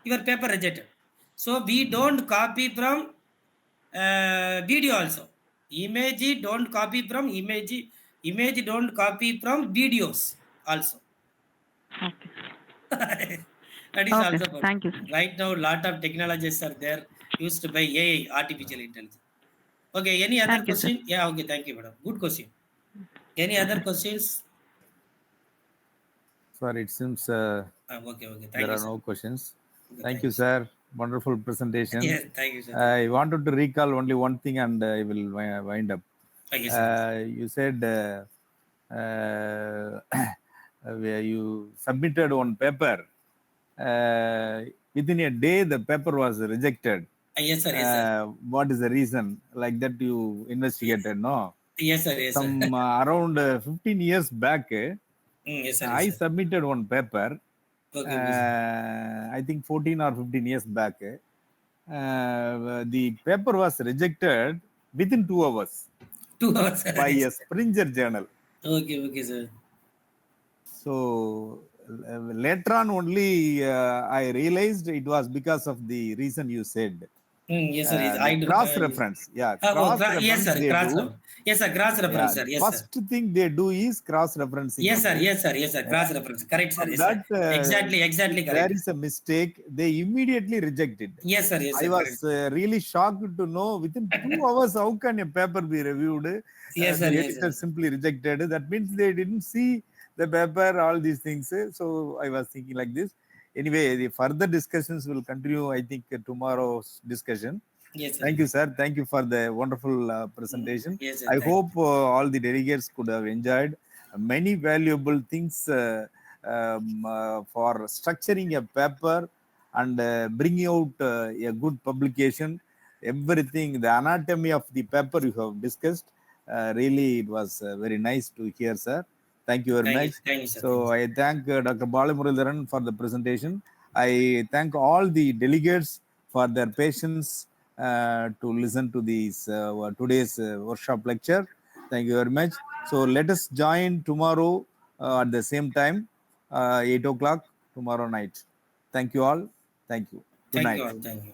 Your paper rejected. So we don't copy from video also. Image don't copy from image. Image don't copy from videos also. Okay. That is Okay. also for Thank you, sir. right now. Lot of technologies are there used by AI, artificial intelligence. Okay, any other Thank you, sir. question? Yeah, okay, thank you, madam. Good question. Any other Okay. questions? Sir, it seems Okay, thank there you, are sir. no questions. Okay, Thank you, sir. Wonderful presentation. Yes, thank you, sir. I wanted to recall only one thing and I will wind up. Yes, sir. You said where you submitted one paper. Within a day, the paper was rejected. Yes, sir. Yes, sir. What is the reason? Like that you investigated, no? Yes, sir. Yes, sir. Some around 15 years back, Yes, sir. I Yes, sir. submitted one paper. Okay, okay, sir. I think 14 or 15 years back. The paper was rejected within 2 hours 2 hours, sir. by a Yes, sir. Springer journal. Okay, sir. So later on only I realized it was because of the reason you said. Yes, sir. Yes, The I do. cross reference. Yeah, cross Yes, reference sir. they Cross do. reference. Yes, sir. Cross Yeah, reference, sir. Yes, first sir. thing they do is cross referencing. Yes, sir. only. Yes, sir. Yes, sir. Cross reference. Correct, sir. For Yes, that, sir. Exactly if there correct. is a mistake, they immediately reject it. Yes, sir. Yes, I sir. was really shocked to know within 2 hours how can a paper be reviewed. Yes, sir. The Yes, editor sir. simply rejected. That means they didn't see the paper, all these things. So I was thinking like this. Anyway, the further discussions will continue, I think, tomorrow's discussion. Yes, sir. Thank you, sir. Thank you for the wonderful presentation. Yes, sir. I Thank hope all the delegates could have enjoyed many valuable things for structuring a paper and bringing out a good publication. everything, the anatomy of the paper you have discussed. Really, it was very nice to hear, sir. Thank you very much. Thank you, sir. So I thank Dr. Balamuralidharan for the presentation. I thank all the delegates for their patience to listen to this today's workshop lecture. Thank you very much. So let us join tomorrow at the same time, 8 o'clock tomorrow night. Thank you all. Thank you. Good Thank night. you all. Thank you.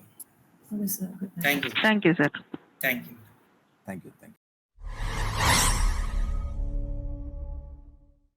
Okay, sir. Good night. Thank you. Thank you, sir. Thank you. Thank you. Thank you.